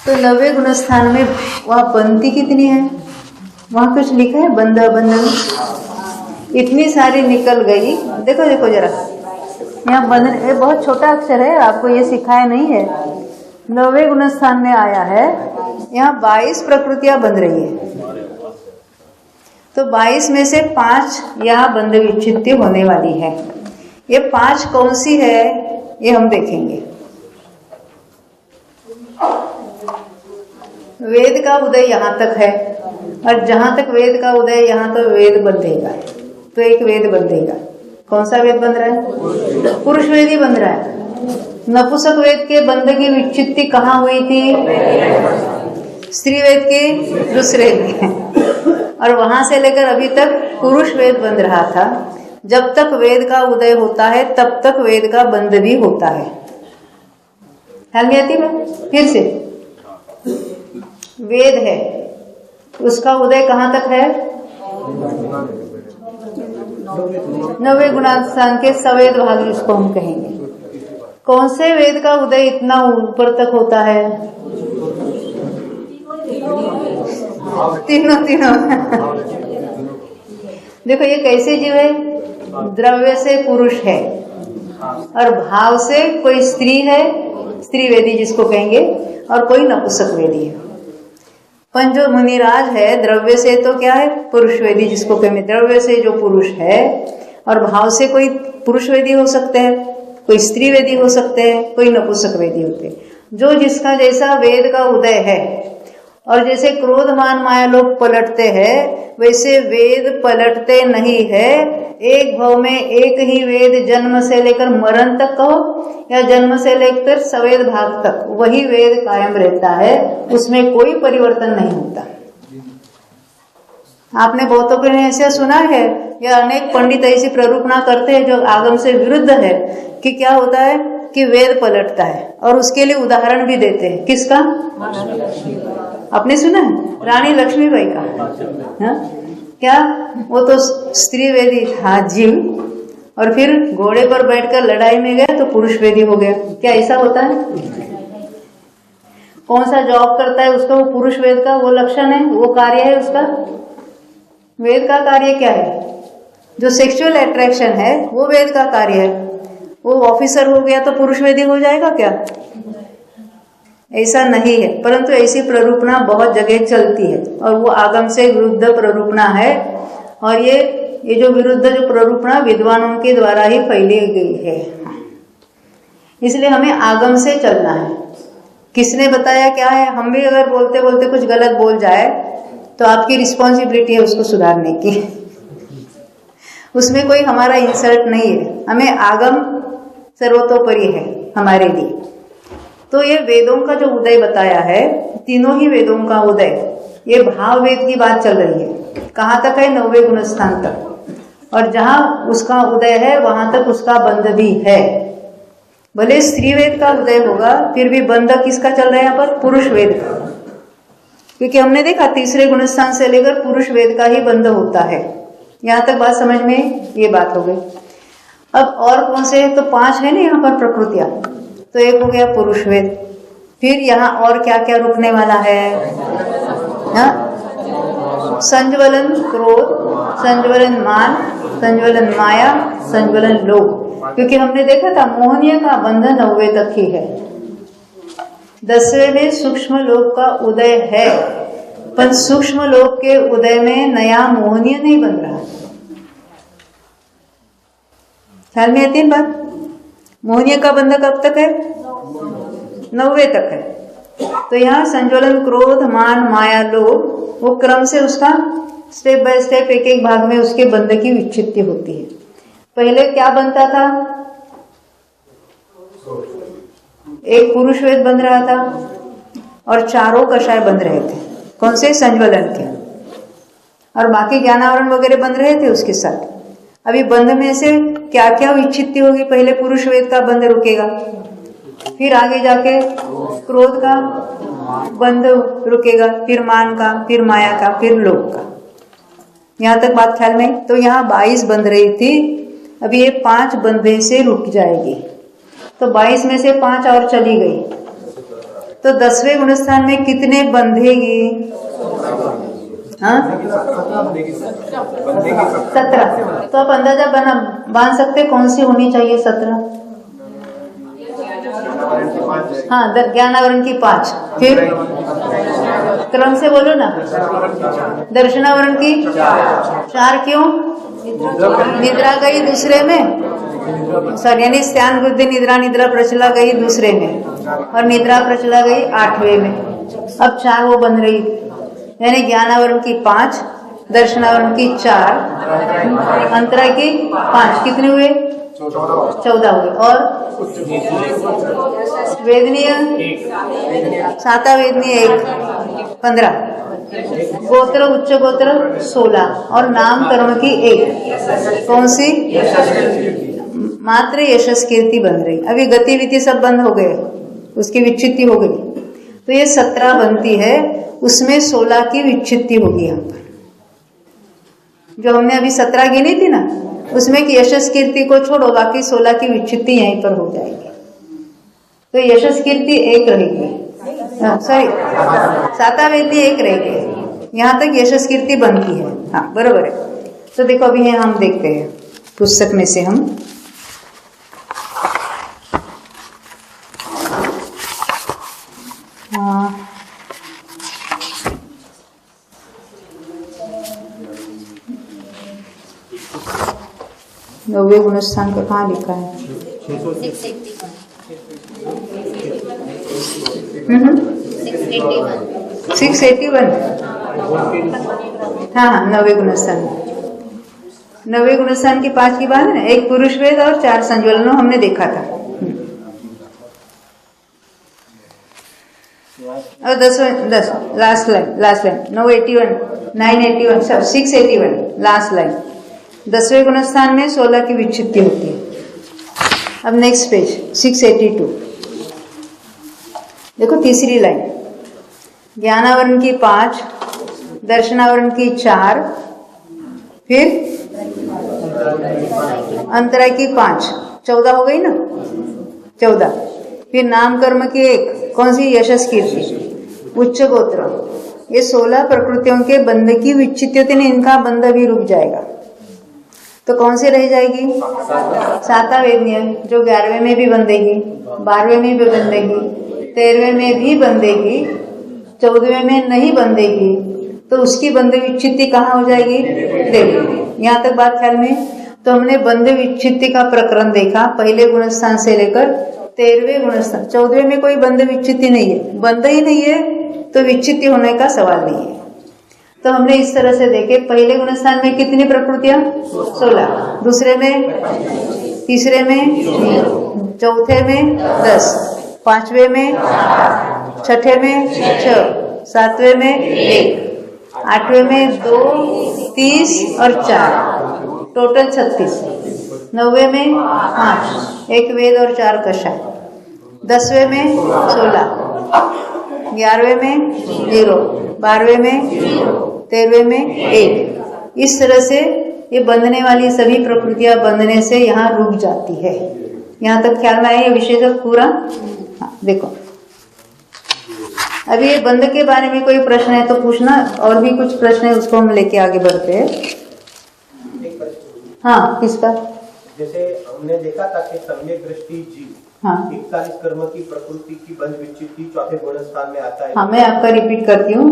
तो 9वें गुणस्थान में वहां बंधती कितनी है? वहां कुछ लिखा है? बंध बंधन इतनी सारी निकल गई। देखो देखो जरा, यहाँ बंधन, ये बहुत छोटा अक्षर है, आपको ये सिखाया नहीं है। 9वें गुणस्थान में आया है, यहाँ 22 प्रकृतियां बंध रही है। तो 22 में से 5 यहाँ बंध विच्छित्ति होने वाली है। ये 5 कौन सी है ये हम देखेंगे। वेद का उदय यहाँ तक है, और जहां तक वेद का उदय यहाँ तो वेद बंधेगा। तो एक वेद बंधेगा। कौन सा वेद बंध रहा है? पुरुष वेद ही बंध रहा है। नपुंसक वेद के बंध की विच्छित्ति कहाँ हुई थी? स्त्री वेद के दूसरे में। और वहां से लेकर अभी तक पुरुष वेद बंध रहा था। जब तक वेद का उदय होता है तब तक वेद का बंध भी होता है। ख्याल में आती बात? फिर से वेद है, उसका उदय कहाँ तक है? 90 गुणास्थान के सवेद भाग जिसको हम कहेंगे। कौन से वेद का उदय इतना ऊपर तक होता है? तीनों देखो ये कैसे जीव है? द्रव्य से पुरुष है और भाव से कोई स्त्री है, स्त्री वेदी जिसको कहेंगे, और कोई नपुंसक वेदी है। पंचो मुनिराज है, द्रव्य से तो क्या है? पुरुष वेदी जिसको कहेंगे। द्रव्य से जो पुरुष है और भाव से कोई पुरुष वेदी हो सकते हैं, कोई स्त्री वेदी हो सकते हैं, कोई नपुंसक वेदी होते हैं। जो जिसका जैसा वेद का उदय है, और जैसे क्रोध मान माया लोग पलटते हैं वैसे वेद पलटते नहीं है। एक भाव में एक ही वेद जन्म से लेकर मरण तक कहो या जन्म से लेकर सवेद भाग तक वही वेद कायम रहता है, उसमें कोई परिवर्तन नहीं होता। आपने बहुतों को ऐसे सुना है या अनेक पंडित ऐसी प्ररूपणा करते हैं जो आगम से विरुद्ध है कि क्या होता है कि वेद पलटता है, और उसके लिए उदाहरण भी देते हैं। किसका? आपने सुना है? रानी लक्ष्मीबाई का। हाँ? क्या वो तो स्त्री वेदी था जीव, और फिर घोड़े पर बैठकर लड़ाई में गया तो पुरुष वेदी हो गया। क्या ऐसा होता है? कौन सा जॉब करता है उसका वो पुरुष वेद का वो लक्षण है, वो कार्य है उसका। वेद का कार्य क्या है? जो सेक्सुअल अट्रैक्शन है वो वेद का कार्य है। वो ऑफिसर हो गया तो पुरुष वेदी हो जाएगा क्या? ऐसा नहीं है, परंतु ऐसी प्ररूपणा बहुत जगह चलती है और वो आगम से विरुद्ध प्ररूपणा है। और ये जो विरुद्ध जो प्ररूपणा विद्वानों के द्वारा ही फैली गई है, इसलिए हमें आगम से चलना है। किसने बताया क्या है? हम भी अगर बोलते बोलते कुछ गलत बोल जाए तो आपकी रिस्पॉन्सिबिलिटी है उसको सुधारने की। उसमें कोई हमारा इंसल्ट नहीं है, हमें आगम सर्वतोपरि है हमारे लिए। तो ये वेदों का जो उदय बताया है, तीनों ही वेदों का उदय, ये भाव वेद की बात चल रही है। कहाँ तक है? 90 गुणस्थान तक। और जहां उसका उदय है वहां तक उसका बंध भी है। भले स्त्री वेद का उदय होगा फिर भी बंध किसका चल रहा है यहाँ पर? पुरुष वेद का। क्योंकि हमने देखा तीसरे गुणस्थान से लेकर पुरुष वेद का ही बंध होता है। यहाँ तक बात समझ में ये बात हो गई। अब और कौन से? तो 5 है ना यहाँ पर प्रकृतियां। तो एक हो गया पुरुष वेद। फिर यहाँ और क्या क्या रुकने वाला है? संज्वलन क्रोध, संज्वलन मान, संज्वलन माया, संज्वलन लोभ। क्योंकि हमने देखा था मोहनीय का बंधन 90 तक ही है। 10वें में सूक्ष्म लोक का उदय है, पर सूक्ष्म लोक के उदय में नया मोहनीय नहीं बन रहा। ख्याल में आती है बात? मोहनीय का बंध कब तक है? 90 तक है। तो यहाँ संज्वलन क्रोध मान माया लोभ, वो क्रम से उसका स्टेप बाय स्टेप एक एक भाग में उसके बंध की विच्छित्ति होती है। पहले क्या बनता था? एक पुरुष वेद बन रहा था और चारों कषाय बन रहे थे। कौन से? संज्वलन के। और बाकी ज्ञानावरण वगैरह बन रहे थे उसके साथ। अभी बंध में से क्या क्या विच्छित्ति होगी? पहले पुरुष वेद का बंध रुकेगा, फिर आगे जाके क्रोध का बंध रुकेगा, फिर मान का, फिर माया का, फिर लोभ का। यहाँ तक बात ख्याल में? तो यहाँ 22 बंध रही थी, अभी ये 5 बंधे से रुक जाएगी। तो 22 में से 5 और चली गई, तो 10वें गुणस्थान में कितने बंधेगी? 17। तो आप अंदाजा बांध सकते कौन सी होनी चाहिए? 17। हाँ, ज्ञानावरण की 5। फिर क्रम से बोलो ना। दर्शनावरण की 4। क्यों? निद्रा गई दूसरे में, सर यानी स्त्यान बुद्धि निद्रा, निद्रा प्रचला गई दूसरे में, और निद्रा प्रचला गई 8वें में। अब 4 वो बन रही, यानी ज्ञानावरण की 5, दर्शनावरण की 4, अंतरा की 5। कितने हुए? 14 हुए। और वेदनीय 7 वेदनीय 1, 15। गोत्र उच्च गोत्र 16 और नाम कर्म की 1। कौन सी? मात्र यशस कीर्ति बन रही। अभी गतिविधि सब बंद हो गए, उसकी विच्छित्ति हो गई, तो ये 17 बनती है, उसमें 16 की विच्छित्ति होगी। यहाँ पर जो हमने अभी 17 गिनी थी ना, उसमें कि यशस कीर्ति को छोड़ो, बाकी 16 की विच्छित्ति यहीं पर हो जाएगी। तो यशस कीर्ति 1 रहेगी, सॉरी सातावेदी 1 रहेगी। यहाँ तक यशस कीर्ति बनती है। हाँ बरोबर है। तो देखो अभी है, हम देखते हैं पुस्तक में से हम नवे गुणस्थान का कहाँ लिखा है? 681। हाँ, नवे गुणस्थान। नवे गुणस्थान की 5 की बात है ना, 1 पुरुष वेद और 4 संज्वलनों हमने देखा था। और 10 लास्ट लाइन 981 981 सब 681 लास्ट लाइन। 10वें गुणस्थान में 16 की विच्छित्ति होती है। अब नेक्स्ट पेज 682 देखो, तीसरी लाइन, ज्ञानावरण की 5, दर्शनावरण की 4, फिर अंतराय की 5, 14 हो गई ना, 14। फिर नाम कर्म की 1, कौन सी? यशस कीर्ति, उच्च गोत्र। ये 16 प्रकृतियों के बंध की विच्छित्ति होती है, इनका बंध भी रुक जाएगा। तो कौन सी रह जाएगी? सातावेदनीय, जो 11वें में भी बंधेगी, 12वें में भी बंधेगी, 13वें में भी बंधेगी, 14वें में नहीं बंधेगी, तो उसकी बंध विच्छित्ति कहाँ हो जाएगी? देवी। यहाँ तक बात ख्याल में? तो हमने बंध विच्छित्ति का प्रकरण देखा, पहले गुणस्थान से लेकर 13वें गुणस्थान। 14वें में कोई बंध विच्छित्ति नहीं है, बंध ही नहीं है तो विच्छित्ति होने का सवाल नहीं है। तो हमने इस तरह से देखे, पहले गुणस्थान में कितनी प्रकृतियां? 16, दूसरे में, तीसरे में, चौथे में 10, 5वें में, 6ठे में 6, 7वें में 1, 8वें में 2, 30 और 4, टोटल 36, 9वें में 5, 1 वेद और 4 कषाय, 10वें में 16, 11वें में 0, 12वें में 13वें में 1। इस तरह से ये बंधने वाली सभी प्रकृतियां बंधने से यहाँ रुक जाती है। यहाँ तक ख्याल में आया ये विषय का पूरा? हाँ, देखो अभी ये बंध के बारे में कोई प्रश्न है तो पूछना, और भी कुछ प्रश्न है उसको हम लेके आगे बढ़ते हैं। हाँ, किसका? जैसे हमने देखा था कि सम्यक दृष्टि जीव, हाँ, 41 कर्म की प्रकृति की बंध विच्छित्ति 4थे गुणस्थान में आता है। हाँ, मैं आपका रिपीट करती हूँ,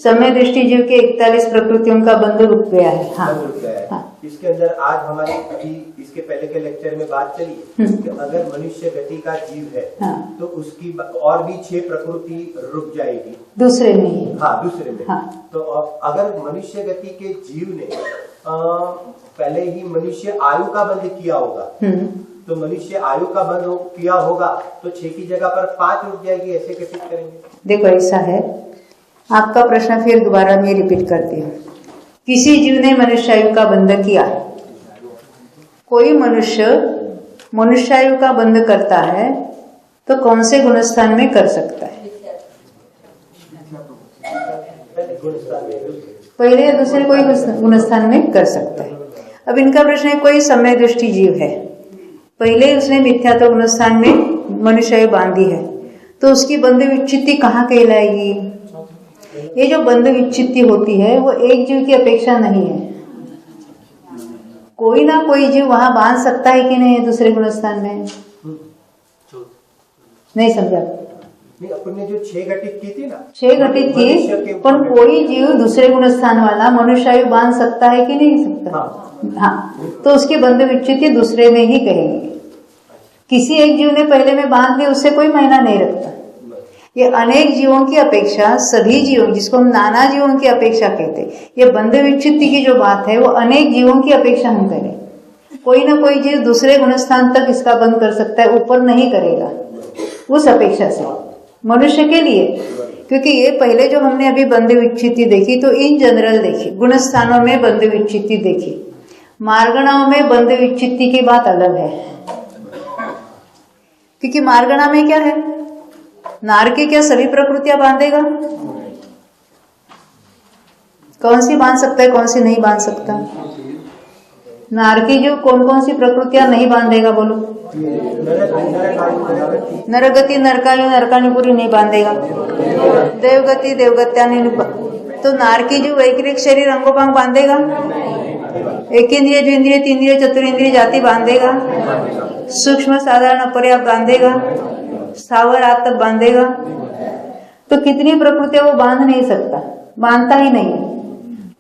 समय दृष्टि जीव के 41 प्रकृतियों का बंध रुक गया है। हाँ, रुक गया है। हाँ, इसके अंदर आज हमारी अभी इसके पहले के लेक्चर में बात चली कि अगर मनुष्य गति का जीव है, हाँ, तो उसकी और भी 6 प्रकृति रुक जाएगी दूसरे में। हाँ, दूसरे में। हाँ, तो अगर मनुष्य गति के जीव ने पहले ही मनुष्य आयु का बंध किया होगा, तो मनुष्य आयु का बंध किया होगा तो 6 की जगह पर 5 रुक जाएगी, ऐसे कैसे करेंगे? देखो ऐसा है, आपका प्रश्न फिर दोबारा मैं रिपीट करती हूँ। किसी जीव ने मनुष्यायु का बंध किया, कोई मनुष्य मनुष्यायु का बंध करता है तो कौन से गुणस्थान में कर सकता है? पहले या दूसरे कोई गुणस्थान में कर सकता है। अब इनका प्रश्न है, कोई समय दृष्टि जीव है, पहले उसने मिथ्यात्व गुणस्थान में मनुष्यायु बांधी है, तो उसकी बंध विच्छित्ति कहाँ कहलाएगी? ये जो बंध विच्छित्ति होती है वो एक जीव की अपेक्षा नहीं है, कोई ना कोई जीव वहां बांध सकता है कि नहीं दूसरे गुणस्थान में? नहीं समझा? अपने जो 6 घटित की थी ना, 6 घटित की, पर कोई जीव दूसरे गुणस्थान वाला मनुष्यायु बांध सकता है कि नहीं सकता? हाँ, तो उसकी बंध विच्छित्ति दूसरे में ही कहेंगे। किसी एक जीव ने पहले में बांध ली, उससे कोई मायना नहीं रखता। ये अनेक जीवों की अपेक्षा, सभी जीवों, जिसको हम नाना जीवों की अपेक्षा कहते हैं, ये बंध विच्छित्ति की जो बात है वो अनेक जीवों की अपेक्षा हम करें। कोई ना कोई जीव दूसरे गुणस्थान तक इसका बंध कर सकता है, ऊपर नहीं करेगा उस अपेक्षा से। मनुष्य के लिए क्योंकि ये पहले जो हमने अभी बंध विच्छित्ति देखी तो इन जनरल देखी, गुण स्थानों में बंध विच्छित्ति देखी, मार्गणाओं में बंध विच्छित्ति की बात अलग है। क्योंकि मार्गणा में क्या है, नारकी क्या सभी प्रकृतियां बांधेगा? कौन सी बांध सकता है, कौन सी नहीं बांध सकता? नारकी जो कौन कौन सी प्रकृतियां नहीं बांधेगा बोलो? नरगति नरकायु नरकानुपुरी नहीं बांधेगा, देवगति देवगत्यानि। तो नारकी जो वैकृतिक शरीर अंगोपांग बांधेगा, एक इंद्रिय द्विंद्रिय तीन्द्रिय चतुरिंद्रिय जाति बांधेगा, सूक्ष्म साधारण अपर्याप्त बांधेगा, स्थावर आत्म बांधेगा। तो कितनी प्रकृतियां वो बांध नहीं सकता, बांधता ही नहीं है।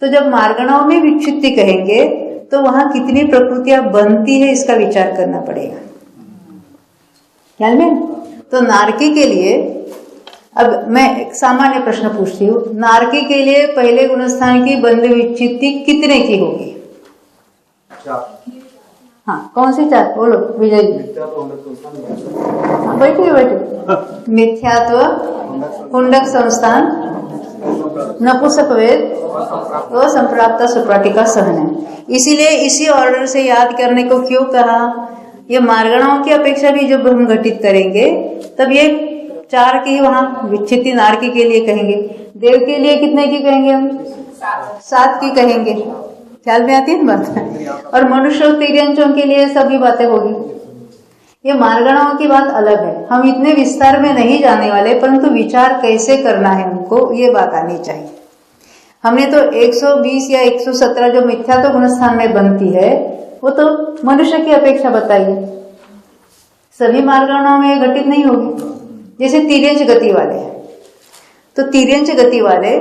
तो जब मार्गणाओं में विच्छित्ति कहेंगे तो वहां कितनी प्रकृतियां बनती है इसका विचार करना पड़ेगा, ख्याल में। तो नारकी के लिए अब मैं एक सामान्य प्रश्न पूछती हूँ, नारकी के लिए पहले गुणस्थान की बंध विच्छित्ति कितने की होगी? हाँ, कौन सी चार बोलो विजय जी। हाँ, बैठिए बैठिए। मिथ्यात्व, कुंडक संस्थान, नपुंसक वेद व संप्राप्ता सुप्राटिका सहन। इसीलिए इसी ऑर्डर से याद करने को क्यों कहा? ये मार्गणाओं की अपेक्षा भी जब हम घटित करेंगे तब ये चार की वहां विच्छित्ति नारकी के लिए कहेंगे, देव के लिए कितने की कहेंगे हम? 7 की कहेंगे। ख्याल में आती है ना बात? और मनुष्य और तिर्यंचों के लिए सभी बातें होगी। ये मार्गणाओं की बात अलग है, हम इतने विस्तार में नहीं जाने वाले, परंतु विचार कैसे करना है हमको ये बात आनी चाहिए। हमने तो 120 या 117 जो मिथ्या तो गुणस्थान में बनती है वो तो मनुष्य की अपेक्षा बताइए, सभी मार्गणाओं में घटित नहीं होगी। जैसे तिर्यंच गति वाले हैं, तो तिर्यंच गति वाले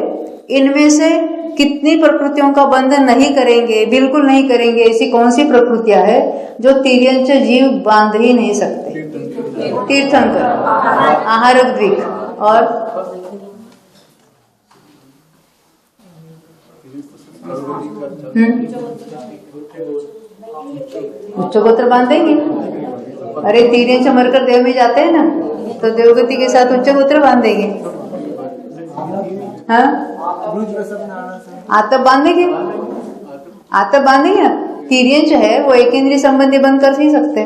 इनमें से कितनी प्रकृतियों का बंधन नहीं करेंगे, बिल्कुल नहीं करेंगे। ऐसी कौन सी प्रकृतियां है जो तिर्यंच जीव बांध ही नहीं सकते? तीर्थंकर, आहारक द्विक और उच्च गोत्र बांधेंगे। अरे तिर्यंच मरकर देव में जाते हैं ना, तो देवगति के साथ उच्च गोत्र बांधेंगे। हाँ, आतप बांधेंगे, आतप बांधेंगे। तिर्यंच है वो एक इंद्रिय संबंधी बंद कर नहीं सकते।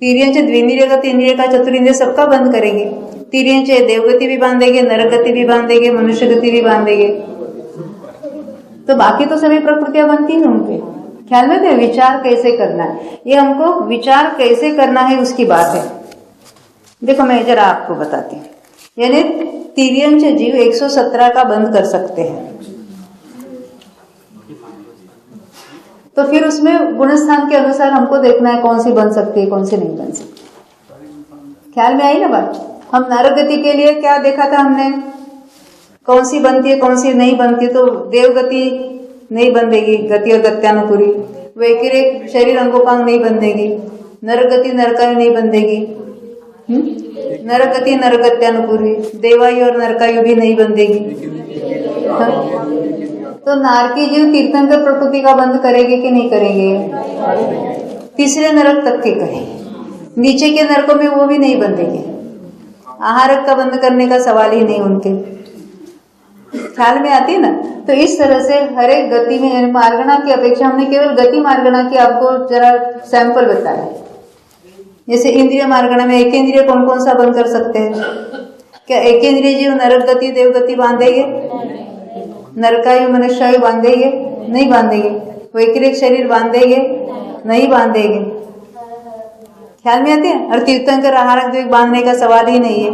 तिर्यंच द्विंद्रिय का, तीन्द्रिय का, चतुरिंद्रिय सबका बंद करेंगे। तिर्यंच देवगति भी बांधेंगे, नरक गति भी बांधेंगे, मनुष्य गति भी बांधेंगे। तो बाकी तो सभी प्रकृतियां बनती हैं उनके। ख्याल में थे विचार कैसे करना है, ये हमको विचार कैसे करना है उसकी बात है। देखो मैं जरा आपको बताती हूँ। यानी तिर्यंच जीव 117 का बंद कर सकते हैं, तो फिर उसमें गुणस्थान के अनुसार हमको देखना है कौन सी बन सकती है, कौन सी नहीं बन सकती। ख्याल में आई ना बात? हम नरक गति के लिए क्या देखा था हमने, कौन सी बनती है कौन सी नहीं बनती। तो देवगति नहीं बंधेगी, गति और गत्यानुपुरी। वैकृतिक शरीर अंगोपांग नहीं बंधेगी। नरक गति नरकायु नहीं बंधेगी। नरक गति नरगत्यानुपुरी। देवायु और नरकायु भी नहीं बंधेगी। तो नारकी जीव तीर्थंकर प्रकृति का बंध करेंगे कि नहीं करेंगे? तीसरे नरक तक के करेंगे, नीचे के नरकों में वो भी नहीं बंधेंगे। आहारक का बंध करने का सवाल ही नहीं उनके। ख्याल में आती है ना? तो इस तरह से हर एक गति में मार्गणा की अपेक्षा हमने केवल गति मार्गणा की आपको जरा सैंपल बताया। जैसे इंद्रिय मार्गणा में एक इंद्रिय कौन कौन सा बंद कर सकते हैं? क्या एक इंद्रिय जीव नरक गति देवगति बांधेंगे? नरकायु मनुष्यायु बांधेंगे? नहीं बांधेंगे। वैकृतिक शरीर बांधेंगे? नहीं बांधेंगे। ख्याल में आती है? और तीर्थंकर आहारक द्विक बांधने का सवाल ही नहीं है।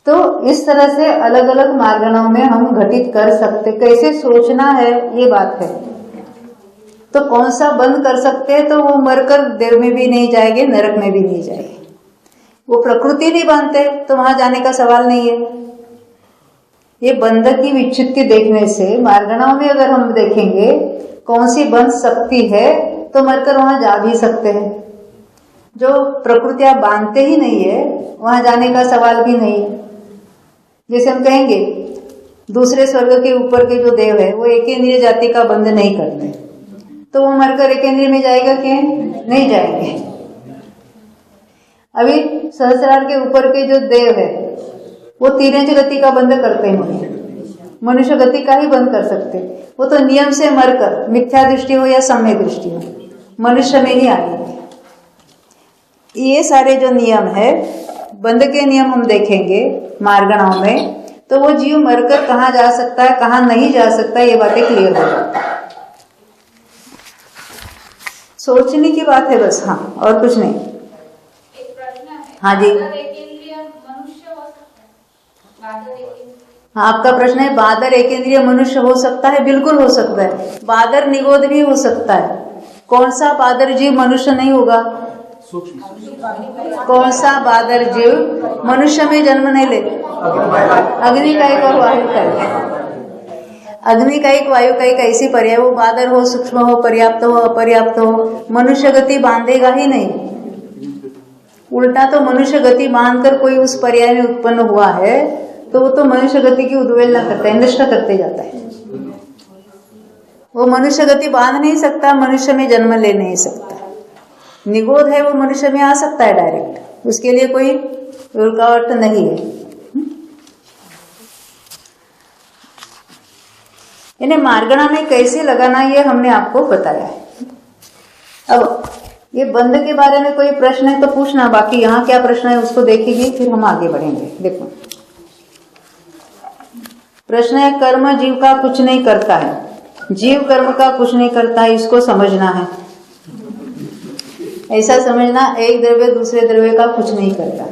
तो इस तरह से अलग अलग मार्गणों में हम घटित कर सकते, कैसे सोचना है ये बात है। तो कौन सा बंद कर सकते हैं, तो वो मरकर देव में भी नहीं जाएंगे, नरक में भी नहीं जाएंगे। वो प्रकृति नहीं बांधते तो वहां जाने का सवाल नहीं है। ये बंधक की विच्छित्ति देखने से मार्गणाओं में अगर हम देखेंगे कौन सी बंध सकती है तो मरकर वहां जा भी सकते हैं। जो प्रकृतियां बांधते ही नहीं है वहां जाने का सवाल भी नहीं है। जैसे हम कहेंगे दूसरे स्वर्ग के ऊपर के जो देव है वो एक इंद्रिय जाति का बंध नहीं करते, तो वो मरकर एक इंद्रिय में जाएगा क्या? नहीं जाएंगे। अभी सहस्रार के ऊपर के जो देव है वो तीव्र गति का बंद करते नहीं, मनुष्य गति का ही बंद कर सकते। वो तो नियम से मरकर, मिथ्या दृष्टि हो या सम्यक दृष्टि हो, मनुष्य में ही आएंगे। ये सारे जो नियम है, बंद के नियम हम देखेंगे मार्गणाओं में, तो वो जीव मरकर कहाँ जा सकता है, कहाँ नहीं जा सकता, ये बातें क्लियर हो जाती है। सोचने की बात है बस, हाँ, और कुछ नहीं। एक प्रश्न है, हाँ जी। बादर एकेंद्रिय मनुष्य हो सकता है? बादर एकेंद्रिय, हाँ, आपका प्रश्न है बादर एकेंद्रिय मनुष्य हो सकता है? बिल्कुल हो सकता है। बादर निगोद भी हो सकता है। कौन सा बादर जीव मनुष्य नहीं होगा? कौन सा बादर जीव मनुष्य में जन्म नहीं ले? अग्नि का एक और वायु का एक, अग्नि का एक वायु का एक ऐसी पर्याय, वो बादर हो, सूक्ष्म हो, पर्याप्त हो, अपर्याप्त हो, मनुष्य गति बांधेगा ही नहीं। उल्टा तो मनुष्य गति बांधकर कोई उस पर्याय में उत्पन्न हुआ है तो वो तो मनुष्य गति की उद्वेलना करता है, नष्ट करते जाता है। वो मनुष्य गति बांध नहीं सकता, मनुष्य में जन्म ले नहीं सकता। निगोद है, वो मनुष्य में आ सकता है डायरेक्ट, उसके लिए कोई रुकावट नहीं है। इन्हें मार्गणा में कैसे लगाना ये हमने आपको बताया है। अब ये बंद के बारे में कोई प्रश्न है तो पूछना, बाकी यहाँ क्या प्रश्न है उसको देखेंगे, फिर हम आगे बढ़ेंगे। देखो प्रश्न है, कर्म जीव का कुछ नहीं करता है, जीव कर्म का कुछ नहीं करता है, इसको समझना है। ऐसा समझना, एक द्रव्य दूसरे द्रव्य का कुछ नहीं करता,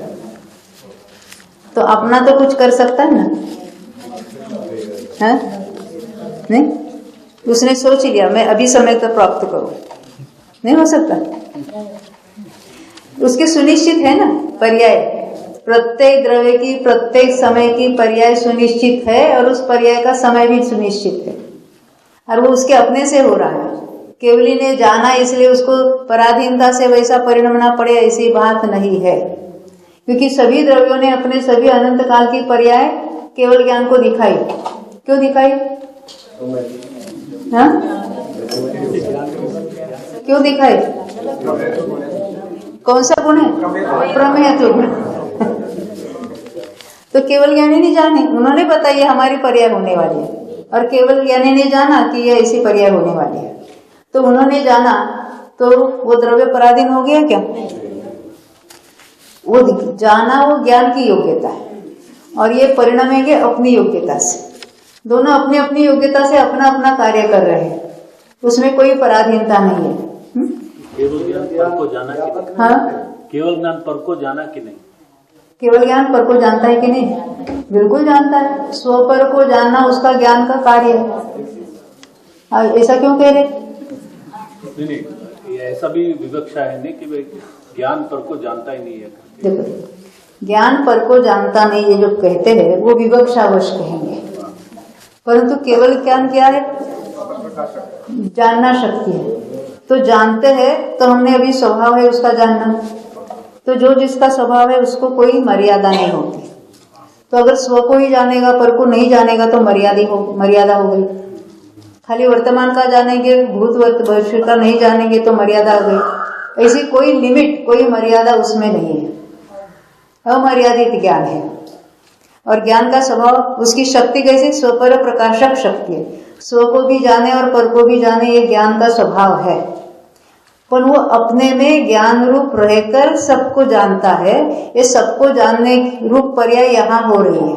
तो अपना तो कुछ कर सकता है ना, है? नहीं, उसने सोच लिया मैं अभी समय तक प्राप्त करूं, नहीं हो सकता। उसके सुनिश्चित है ना पर्याय, प्रत्येक द्रव्य की प्रत्येक समय की पर्याय सुनिश्चित है, और उस पर्याय का समय भी सुनिश्चित है, और वो उसके अपने से हो रहा है। केवली ने जाना इसलिए उसको पराधीनता से वैसा परिणमना पड़े, ऐसी बात नहीं है, क्योंकि सभी द्रव्यों ने अपने सभी अनंत काल की पर्याय केवल ज्ञान को दिखाई। क्यों दिखाई? हाँ? क्यों दिखाई? कौन सा गुण है? प्रमेय तो गुण। तो केवल ज्ञानी ने जाने, उन्होंने बताया ये हमारी पर्याय होने वाली है, और केवल ज्ञानी ने जाना कि ये ऐसी पर्याय होने वाली है, तो उन्होंने जाना, तो वो द्रव्य पराधीन हो गया क्या? वो जाना वो ज्ञान की योग्यता है, और ये परिणमेंगे अपनी योग्यता से। दोनों अपनी अपनी योग्यता से अपना अपना कार्य कर रहे हैं, उसमें कोई पराधीनता नहीं है। केवल ज्ञान पर को जाना कि नहीं? हाँ, केवल ज्ञान पर को जाना कि नहीं? केवल ज्ञान पर को जानता है कि नहीं? बिल्कुल जानता है। स्व पर को जानना उसका ज्ञान का कार्य है। ऐसा क्यों कह रहे? नहीं, ये ऐसा भी विवक्षा है नहीं कि भाई ज्ञान पर को जानता ही नहीं है। देखो, ज्ञान पर को जानता नहीं, ये जो कहते हैं वो विवक्षावश कहेंगे, परंतु केवल ज्ञान क्या है? जानना शक्ति है। तो जानते हैं तो हमने अभी स्वभाव है उसका जानना, तो जो जिसका स्वभाव है उसको कोई मर्यादा नहीं होती। तो अगर स्व को ही जानेगा पर को नहीं जानेगा तो मर्यादा हो गई। खाली वर्तमान का जानेंगे, भूत भविष्य का नहीं जानेंगे तो मर्यादा हो गई। ऐसी कोई लिमिट, कोई मर्यादा उसमें नहीं है, अमर्यादित ज्ञान है। और ज्ञान का स्वभाव, उसकी शक्ति कैसे? स्वपर प्रकाशक शक्ति है। स्व को भी जाने और पर को भी जाने, ये ज्ञान का स्वभाव है, पर वो अपने में ज्ञान रूप रहकर सबको जानता है। ये सबको जानने रूप पर्याय यहाँ हो रही है,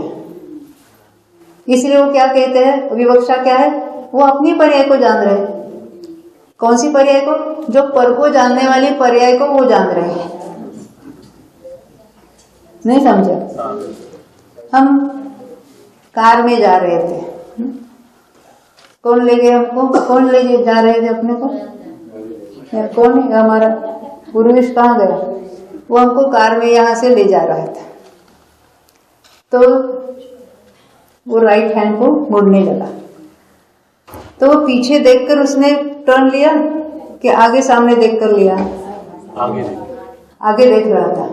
इसलिए वो क्या कहते हैं? विवक्षा क्या है? वो अपनी पर्याय को जान रहे हैं। कौन सी पर्याय को? जो पर को जानने वाली पर्याय को वो जान रहे हैं। नहीं समझे? हम कार में जा रहे थे, कौन ले गए हमको? कौन ले जा रहे थे अपने को? कौन? हमारा पूर्वेश कहाँ गया? वो हमको कार में यहाँ से ले जा रहा था, तो वो राइट हैंड को मुड़ने लगा, तो वो पीछे देखकर उसने टर्न लिया कि आगे सामने देखकर लिया? आगे देख रहा था,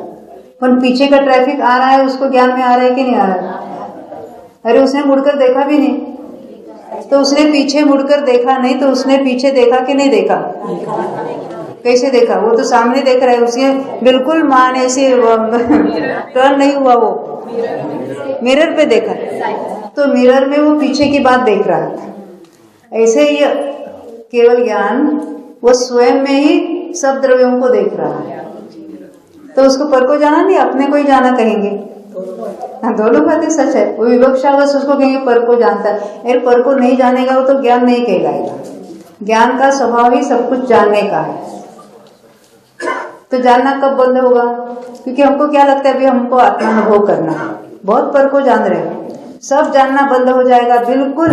पर पीछे का ट्रैफिक आ रहा है, उसको ज्ञान में आ रहा है कि नहीं आ रहा है? अरे उसने मुड़कर देखा भी नहीं, तो उसने पीछे मुड़कर देखा नहीं, तो उसने पीछे देखा कि नहीं देखा? कैसे देखा? वो तो सामने देख रहा है, उसके बिल्कुल मान ऐसे टर्न नहीं हुआ, वो मिरर पे देखा, तो मिरर में वो पीछे की बात देख रहा था। ऐसे ही केवल ज्ञान वो स्वयं में ही सब द्रव्यों को देख रहा है, तो उसको पर को जाना नहीं, अपने को ही जाना कहेंगे। हाँ, दोनों बातें सच है। वो विवक्षावश उसको कहेंगे पर को जानता है, अरे पर को नहीं जानेगा वो तो ज्ञान नहीं कहलाएगा। ज्ञान का स्वभाव ही सब कुछ जानने का है। तो जानना कब बंद होगा? क्योंकि हमको क्या लगता है अभी हमको आत्मानुभव करना है, बहुत पर को जान रहे हैं, सब जानना बंद हो जाएगा, बिल्कुल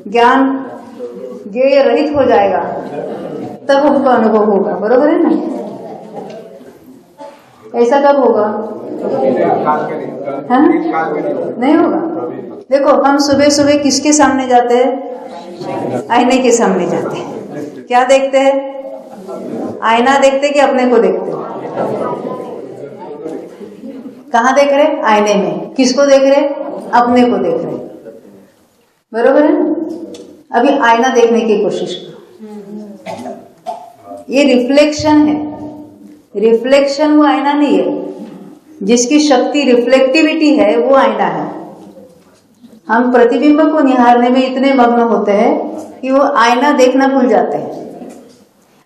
ज्ञान ज्ञेय रहित हो जाएगा, तब हमको अनुभव होगा। बरोबर है ना? ऐसा कब होगा? हाँ? नहीं होगा। देखो, हम सुबह सुबह किसके सामने जाते हैं? आईने के सामने जाते हैं। क्या देखते हैं? आईना देखते कि अपने को देखते? कहाँ देख रहे? आईने में। किसको देख रहे? अपने को देख रहे। बरोबर है ना? अभी आईना देखने की कोशिश करो, ये रिफ्लेक्शन है। रिफ्लेक्शन वो आईना नहीं है, जिसकी शक्ति रिफ्लेक्टिविटी है वो आईना है। हम प्रतिबिंब को निहारने में इतने मग्न होते हैं कि वो आईना देखना भूल जाते हैं।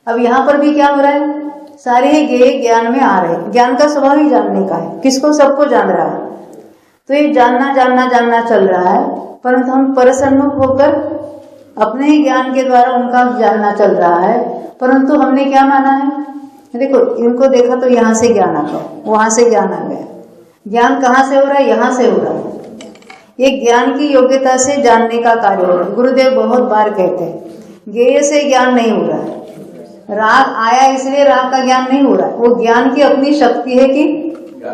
अब यहाँ पर भी क्या हो रहा है? सारे ज्ञेय ज्ञान में आ रहे हैं। ज्ञान का स्वभाव ही जानने का है, किसको? सबको जान रहा है। तो ये जानना जानना जानना चल रहा है, परंतु हम परसन्मुख होकर अपने ही ज्ञान के द्वारा उनका जानना चल रहा है। परंतु हमने क्या माना है? देखो, इनको देखा तो यहाँ से ज्ञान आता, वहां से ज्ञान आ गया। ज्ञान कहाँ से हो रहा है? यहाँ से हो रहा है। ये ज्ञान की योग्यता से जानने का कार्य हो रहा है। गुरुदेव बहुत बार कहते हैं ज्ञेय से ज्ञान नहीं हो रहा है। राग आया इसलिए राग का ज्ञान नहीं हो रहा है, वो ज्ञान की अपनी शक्ति है कि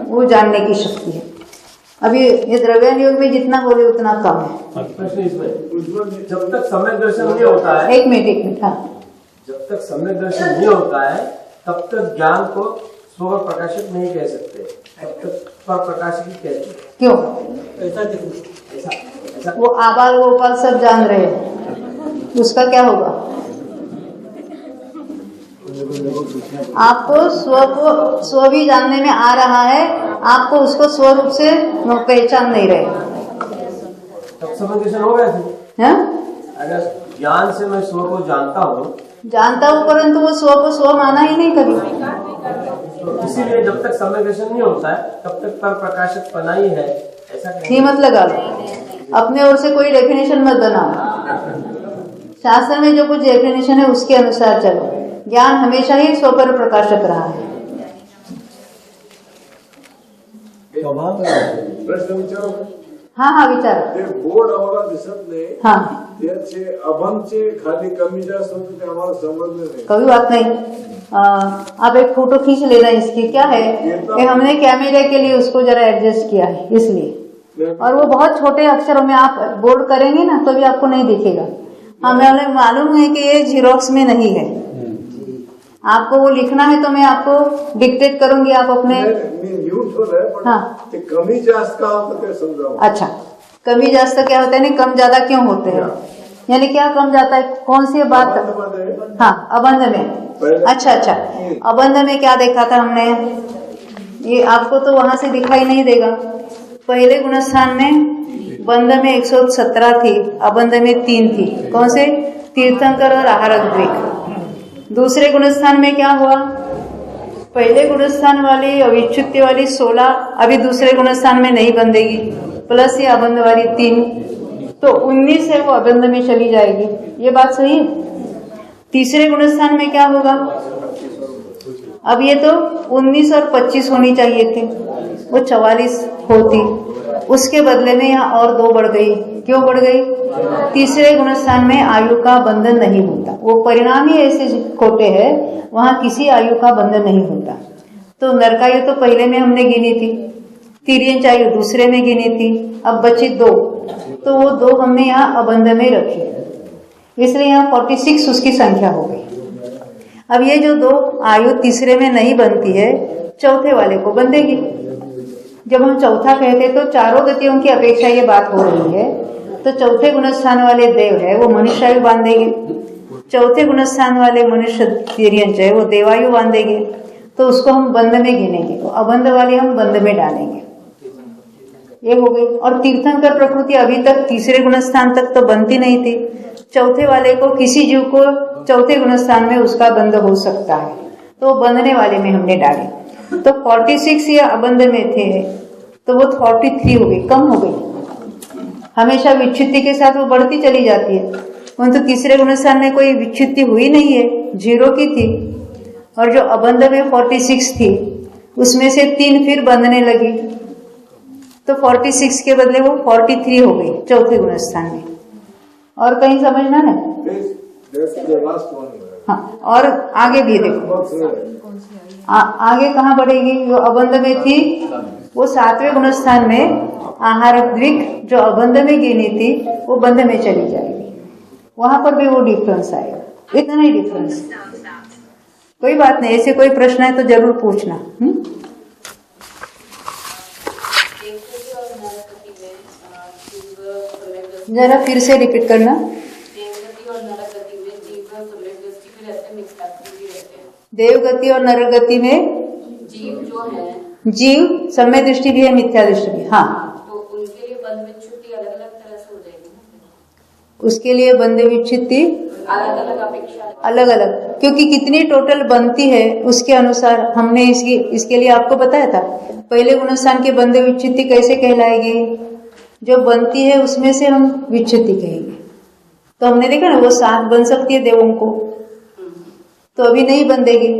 वो जानने की शक्ति है। अभी ये द्रव्यान योग में जितना बोले उतना कम है। जब तक सम्यक दर्शन नहीं होता है, एक मिनट, हाँ, जब तक सम्यक दर्शन नहीं होता है तब तक ज्ञान को स्व प्रकाशित नहीं कह सकते, तब तक पर प्रकाशित ही कहते हैं। क्यों? ऐसा वो आबाल गोपाल सब जान रहे हैं, उसका क्या होगा? आपको स्व भी जानने में आ रहा है, आपको उसको स्वरूप से पहचान नहीं रहे, तब सम्यक दर्शन हो गया है? अगर ज्ञान से मैं स्व को जानता हूँ, परंतु वो स्व को स्व माना ही नहीं कभी। तो इसीलिए जब तक सम्यक दर्शन नहीं होता है तब तक पर प्रकाशित पना ही है, ऐसा ही मत लगा लो, अपने ओर से कोई डेफिनेशन मत बनाओ। शास्त्र में जो कुछ डेफिनेशन है उसके अनुसार चलो। ज्ञान हमेशा ही स्व पर प्रकाशक रहा है। प्रश्न विचारू? हाँ, विचार। ते बोर्ड आम्हाला दिसत नाही, हाँ, त्याचे अभंगचे खाली कमी जास्त होते ते आम्हाला समजले नाही। कोई बात नहीं, आप एक फोटो खींच लेना इसकी। क्या है कि हमने कैमरे के लिए उसको जरा एडजस्ट किया है इसलिए, और वो बहुत छोटे अक्षरों में आप बोर्ड करेंगे ना तो भी आपको नहीं दिखेगा। हमें मालूम है कि ये जीरोक्स में नहीं है, आपको वो लिखना है तो मैं आपको डिक्टेट करूंगी, आप अपने हाँ। ते कमी जास्त का होतं ते समजावं। अच्छा, कमी जास्त क्या होता है? नहीं, कम ज्यादा क्यों होते हैं? यानी क्या कम जाता है? कौन सी बात? हाँ, अबंध में। अच्छा, अबंध में क्या देखा था हमने? ये आपको तो वहां से दिखाई नहीं देगा। पहले गुणस्थान में बंध में 117 थी, अबंध में 3 थी। कौन से? तीर्थंकर और आहारक द्विक। दूसरे गुणस्थान में क्या हुआ? पहले गुणस्थान वाली अविच्युत्य वाली 16 अभी दूसरे गुणस्थान में नहीं बंधेगी, प्लस ये अबंध वाली 3, तो 19 है वो अबंध में चली जाएगी। ये बात सही है। तीसरे गुणस्थान में क्या होगा? अब ये तो 19 और 25 होनी चाहिए थे, वो 44 होती, उसके बदले में यहाँ और 2 बढ़ गई। क्यों बढ़ गई? तीसरे गुणस्थान में आयु का बंधन नहीं होता, वो परिणाम ही ऐसे खोटे हैं, वहां किसी आयु का बंधन नहीं होता। तो नरकायु तो पहले में हमने गिनी थी, तिर्यंच आयु दूसरे में गिनी थी, अब बची 2, तो वो 2 हमने यहाँ अबंध में रखी, इसलिए यहाँ 46 उसकी संख्या हो गई। अब ये जो 2 आयु तीसरे में नहीं बनती है, चौथे वाले को बंधेगी। जब हम चौथा कहते तो चारों गतियों की अपेक्षा ये बात हो रही है, तो चौथे गुणस्थान वाले देव है वो मनुष्यायु बांधेंगे, चौथे गुणस्थान वाले मनुष्य तिर्यंच है वो देवायु बांधेंगे, तो उसको हम बंध में गिनेंगे, तो अबंध वाले हम बंध में डालेंगे। ये हो गई। और तीर्थंकर प्रकृति अभी तक तीसरे गुणस्थान तक तो बनती नहीं थी। चौथे वाले को, किसी जीव को चौथे गुणस्थान में उसका बंध हो सकता है, तो बंधने वाले में हमने डाले। तो 46 या अबंध में थे तो वो 43 हो गई, कम हो गई। हमेशा विच्छित्ति के साथ वो बढ़ती चली जाती है, परंतु तीसरे गुणस्थान में कोई विच्छित्ति हुई नहीं है, 0 की थी। और जो अबंध में 46 थी उसमें से 3 फिर बंधने लगी, तो 46 के बदले वो 43 हो गई चौथे गुणस्थान में। और कहीं समझना है? हाँ, और आगे भी देखो, आगे कहाँ बढ़ेगी? जो अबंध में थी वो 7वें गुणस्थान में आहार द्विक, जो अबंध में गिनी थी वो बंध में चली जाएगी। वहां पर भी वो डिफरेंस आएगा, इतना ही डिफरेंस। कोई बात नहीं, ऐसे कोई प्रश्न है तो जरूर पूछना। जरा फिर से रिपीट करना। देवगति और नरगति में जीव जो है, जीव सम्य दृष्टि भी है, मिथ्या दृष्टि भी। हाँ, तो उनके लिए बंध विच्छित्ति अलग अलग तरह से हो जाएगी। उसके लिए बंध विच्छित्ति अलग अलग अपेक्षा, अलग अलग, क्योंकि कितनी टोटल बनती है उसके अनुसार हमने इसके लिए आपको बताया था। पहले गुणस्थान के बंध विच्छित्ति कैसे कहलाएगी? जो बनती है उसमें से हम विच्छित्ति कहेंगे। तो हमने देखा ना, वो 7 बन सकती है देवों को, तो अभी नहीं बंधेगी,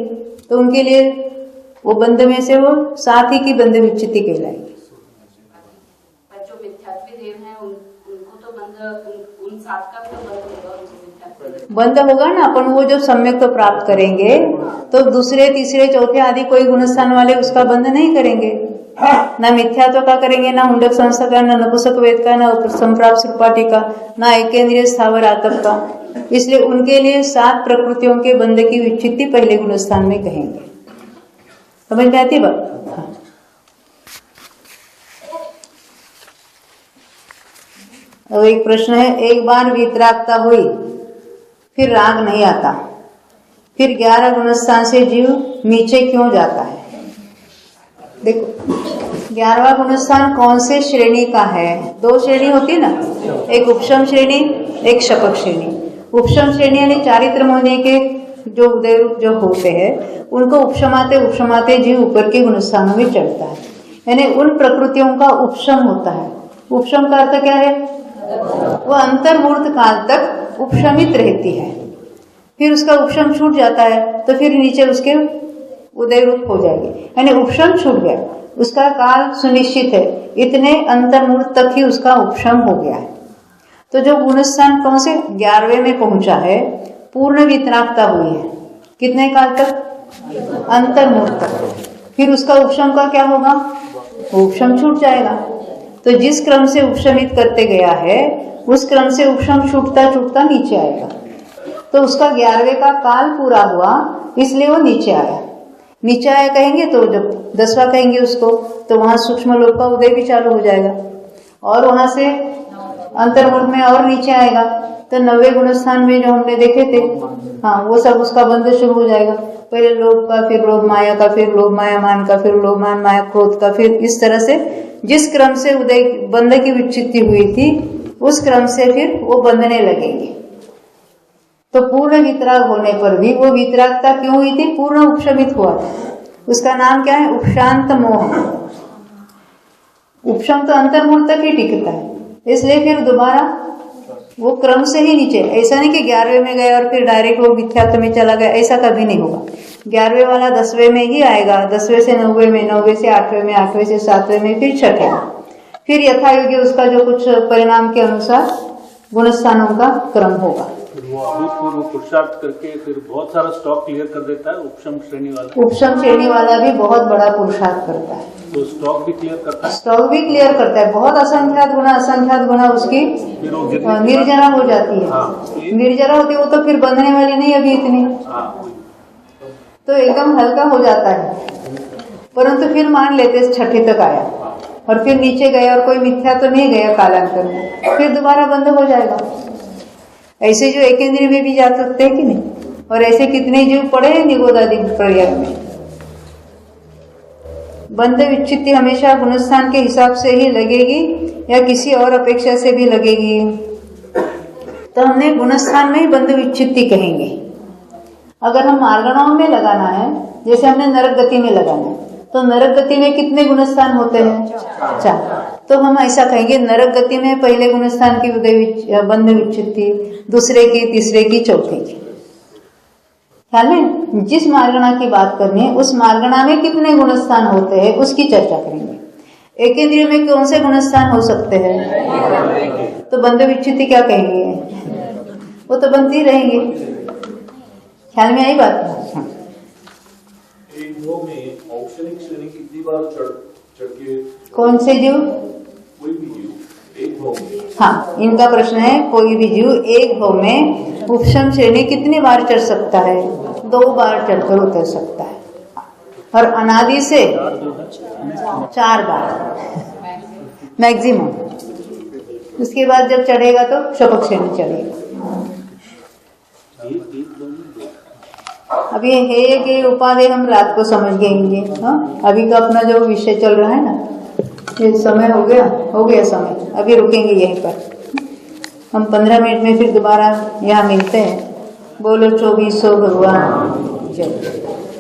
तो उनके लिए वो बंध में से वो 7 ही की बंध विच्छित्ति कहलाएगी। जो मिथ्यात्वी देव हैं उनको तो बंध, उन 7 का भी बंध होगा, उनको मिथ्यात्वी बंध होगा ना। अपन वो जो सम्यक तो प्राप्त करेंगे तो दूसरे, तीसरे, चौथे आदि कोई गुणस्थान वाले उसका बंध नहीं करेंगे, ना मिथ्यात्व का करेंगे, ना हुंडक संस्था का, ना नपुंसक वेद का, ना संप्राप्त सुपाटी का, ना एकेंद्रिय स्थावर आतप का। इसलिए उनके लिए 7 प्रकृतियों के बंध की विच्छित्ति पहले गुणस्थान में कहेंगे। समझ में आती बात? हाँ। अब एक प्रश्न है, एक बार वितरागता हुई फिर राग नहीं आता, फिर 11 गुणस्थान से जीव नीचे क्यों जाता है? देखो, 11वां गुणस्थान कौन से श्रेणी का है? 2 श्रेणी होती है ना, एक उपशम श्रेणी, एक शपक श्रेणी। उपशम श्रेणी यानी चारित्र होने के जो उदय रूप जो होते हैं उनको उपशमाते जीव ऊपर के गुणस्थानों में चढ़ता है, यानी उन प्रकृतियों का उपशम होता है। उपशम का अर्थ क्या है? वो अंतर्मूर्त काल तक उपशमित रहती है, फिर उसका उपशम छूट जाता है तो फिर नीचे उसके उदय रूप हो जाएगी, यानी उपशम छूट गया, उसका काल सुनिश्चित है, इतने अंतर्मूर्त तक ही उसका उपशम हो गया है। तो जो गुणस्थान कौन से 11वें में पहुंचा है, पूर्ण वितरागता हुई है, कितने काल तक? अंतर्मूर्त तक। फिर उसका उपशम का क्या होगा? उपशम छूट जाएगा। तो जिस क्रम से उपशमित करते गया है उस क्रम से उपशम छूटता छूटता नीचे आएगा। तो उसका 11वें का काल पूरा हुआ, इसलिए वो नीचे आया। नीचे आया कहेंगे तो जब 10वां कहेंगे उसको, तो वहां सूक्ष्म लोक का उदय भी चालू हो जाएगा, और वहां से अंतर्मूर्त में और नीचे आएगा। तो 90वें गुणस्थान में जो हमने देखे थे, हाँ, वो सब उसका बंध शुरू हो जाएगा। पहले लोभ का, फिर लोभ माया का, फिर लोभ माया मान का, फिर लोभ मान माया क्रोध का, फिर इस तरह से जिस क्रम से उदय बंध की विच्छित्ति हुई थी उस क्रम से फिर वो बंधने लगेंगे। तो पूर्ण वितराग होने पर भी, वो वितरागता क्यों हुई थी? पूर्ण उपशमित हुआ था। उसका नाम क्या है? उपशांत मोह। उपशम तो अंतर्मूर्त तक ही टिकता है, इसलिए फिर दोबारा वो क्रम से ही नीचे। ऐसा नहीं कि 11वें में गए और फिर डायरेक्ट वो मिथ्यात्व में चला गया, ऐसा कभी नहीं होगा। 11वें वाला 10वें में ही आएगा, 10वें से 9वें में, 9वें से 8वें में, 8वें से 7वें में, फिर 6वें में, फिर यथायोग्य उसका जो कुछ परिणाम के अनुसार गुणस्थानों का क्रम होगा। वो अभूतपूर्व पुरुषार्थ करके फिर बहुत सारा स्टॉक क्लियर कर देता है उपशम श्रेणी वाला। उपशम श्रेणी वाला भी बहुत बड़ा पुरुषार्थ करता है, तो स्टॉक भी क्लियर करता है। स्टॉक भी क्लियर करता है। बहुत असंख्यात गुना उसकी निर्जरा हो जाती है। हाँ, निर्जरा होती है वो तो फिर बंधने वाली नहीं अभी इतनी, तो एकदम हल्का हो जाता है। परंतु फिर मान लेते 6ठे तक आया और फिर नीचे गया और कोई मिथ्या तो नहीं गया कालांतर में, फिर दोबारा बंद हो जाएगा। ऐसे जो एकेंद्रिय में भी जा सकते हैं कि नहीं, और ऐसे कितने जीव पड़े हैं निगोदादि प्रयाग में। बंध विच्छित्ति हमेशा गुणस्थान के हिसाब से ही लगेगी या किसी और अपेक्षा से भी लगेगी? तो हमने गुणस्थान में ही बंध विच्छित्ति कहेंगे। अगर हम मार्गणाओं में लगाना है, जैसे हमने नरक गति में लगाना है, तो नरक गति में कितने गुणस्थान होते हैं? 4। तो हम ऐसा कहेंगे नरक गति में पहले गुणस्थान की उदय बंध विच्छित्ति, दूसरे की, तीसरे की, चौथे की। ख्याल में जिस मार्गणा की बात करनी है उस मार्गणा में कितने गुणस्थान होते हैं उसकी चर्चा करेंगे। एकेंद्रिय में कौन से गुणस्थान हो सकते हैं? तो बंध विच्छित्ति क्या कहेंगे? वो तो बनती ही रहेंगे। ख्याल में आई बात? एक भाव में औक्षणिक श्रेणी कितनी बार चढ़ के? कौन से जीव? कोई भी जीव एक भाव में। हाँ, इनका प्रश्न है कोई भी जीव एक भाव में उपशम श्रेणी कितनी बार चढ़ सकता है? 2 बार चढ़कर उतर सकता है, और अनादि से 4 बार मैक्सिमम। उसके बाद जब चढ़ेगा तो शपक श्रेणी चढ़ेगा। अब ये है कि उपाधि हम रात को समझ गएंगे। हाँ, अभी का अपना जो विषय चल रहा है ना, ये समय हो गया समय। अभी रुकेंगे यहीं पर। हम 15 मिनट में फिर दोबारा यहाँ मिलते हैं। बोलो 2400 भगवान जय।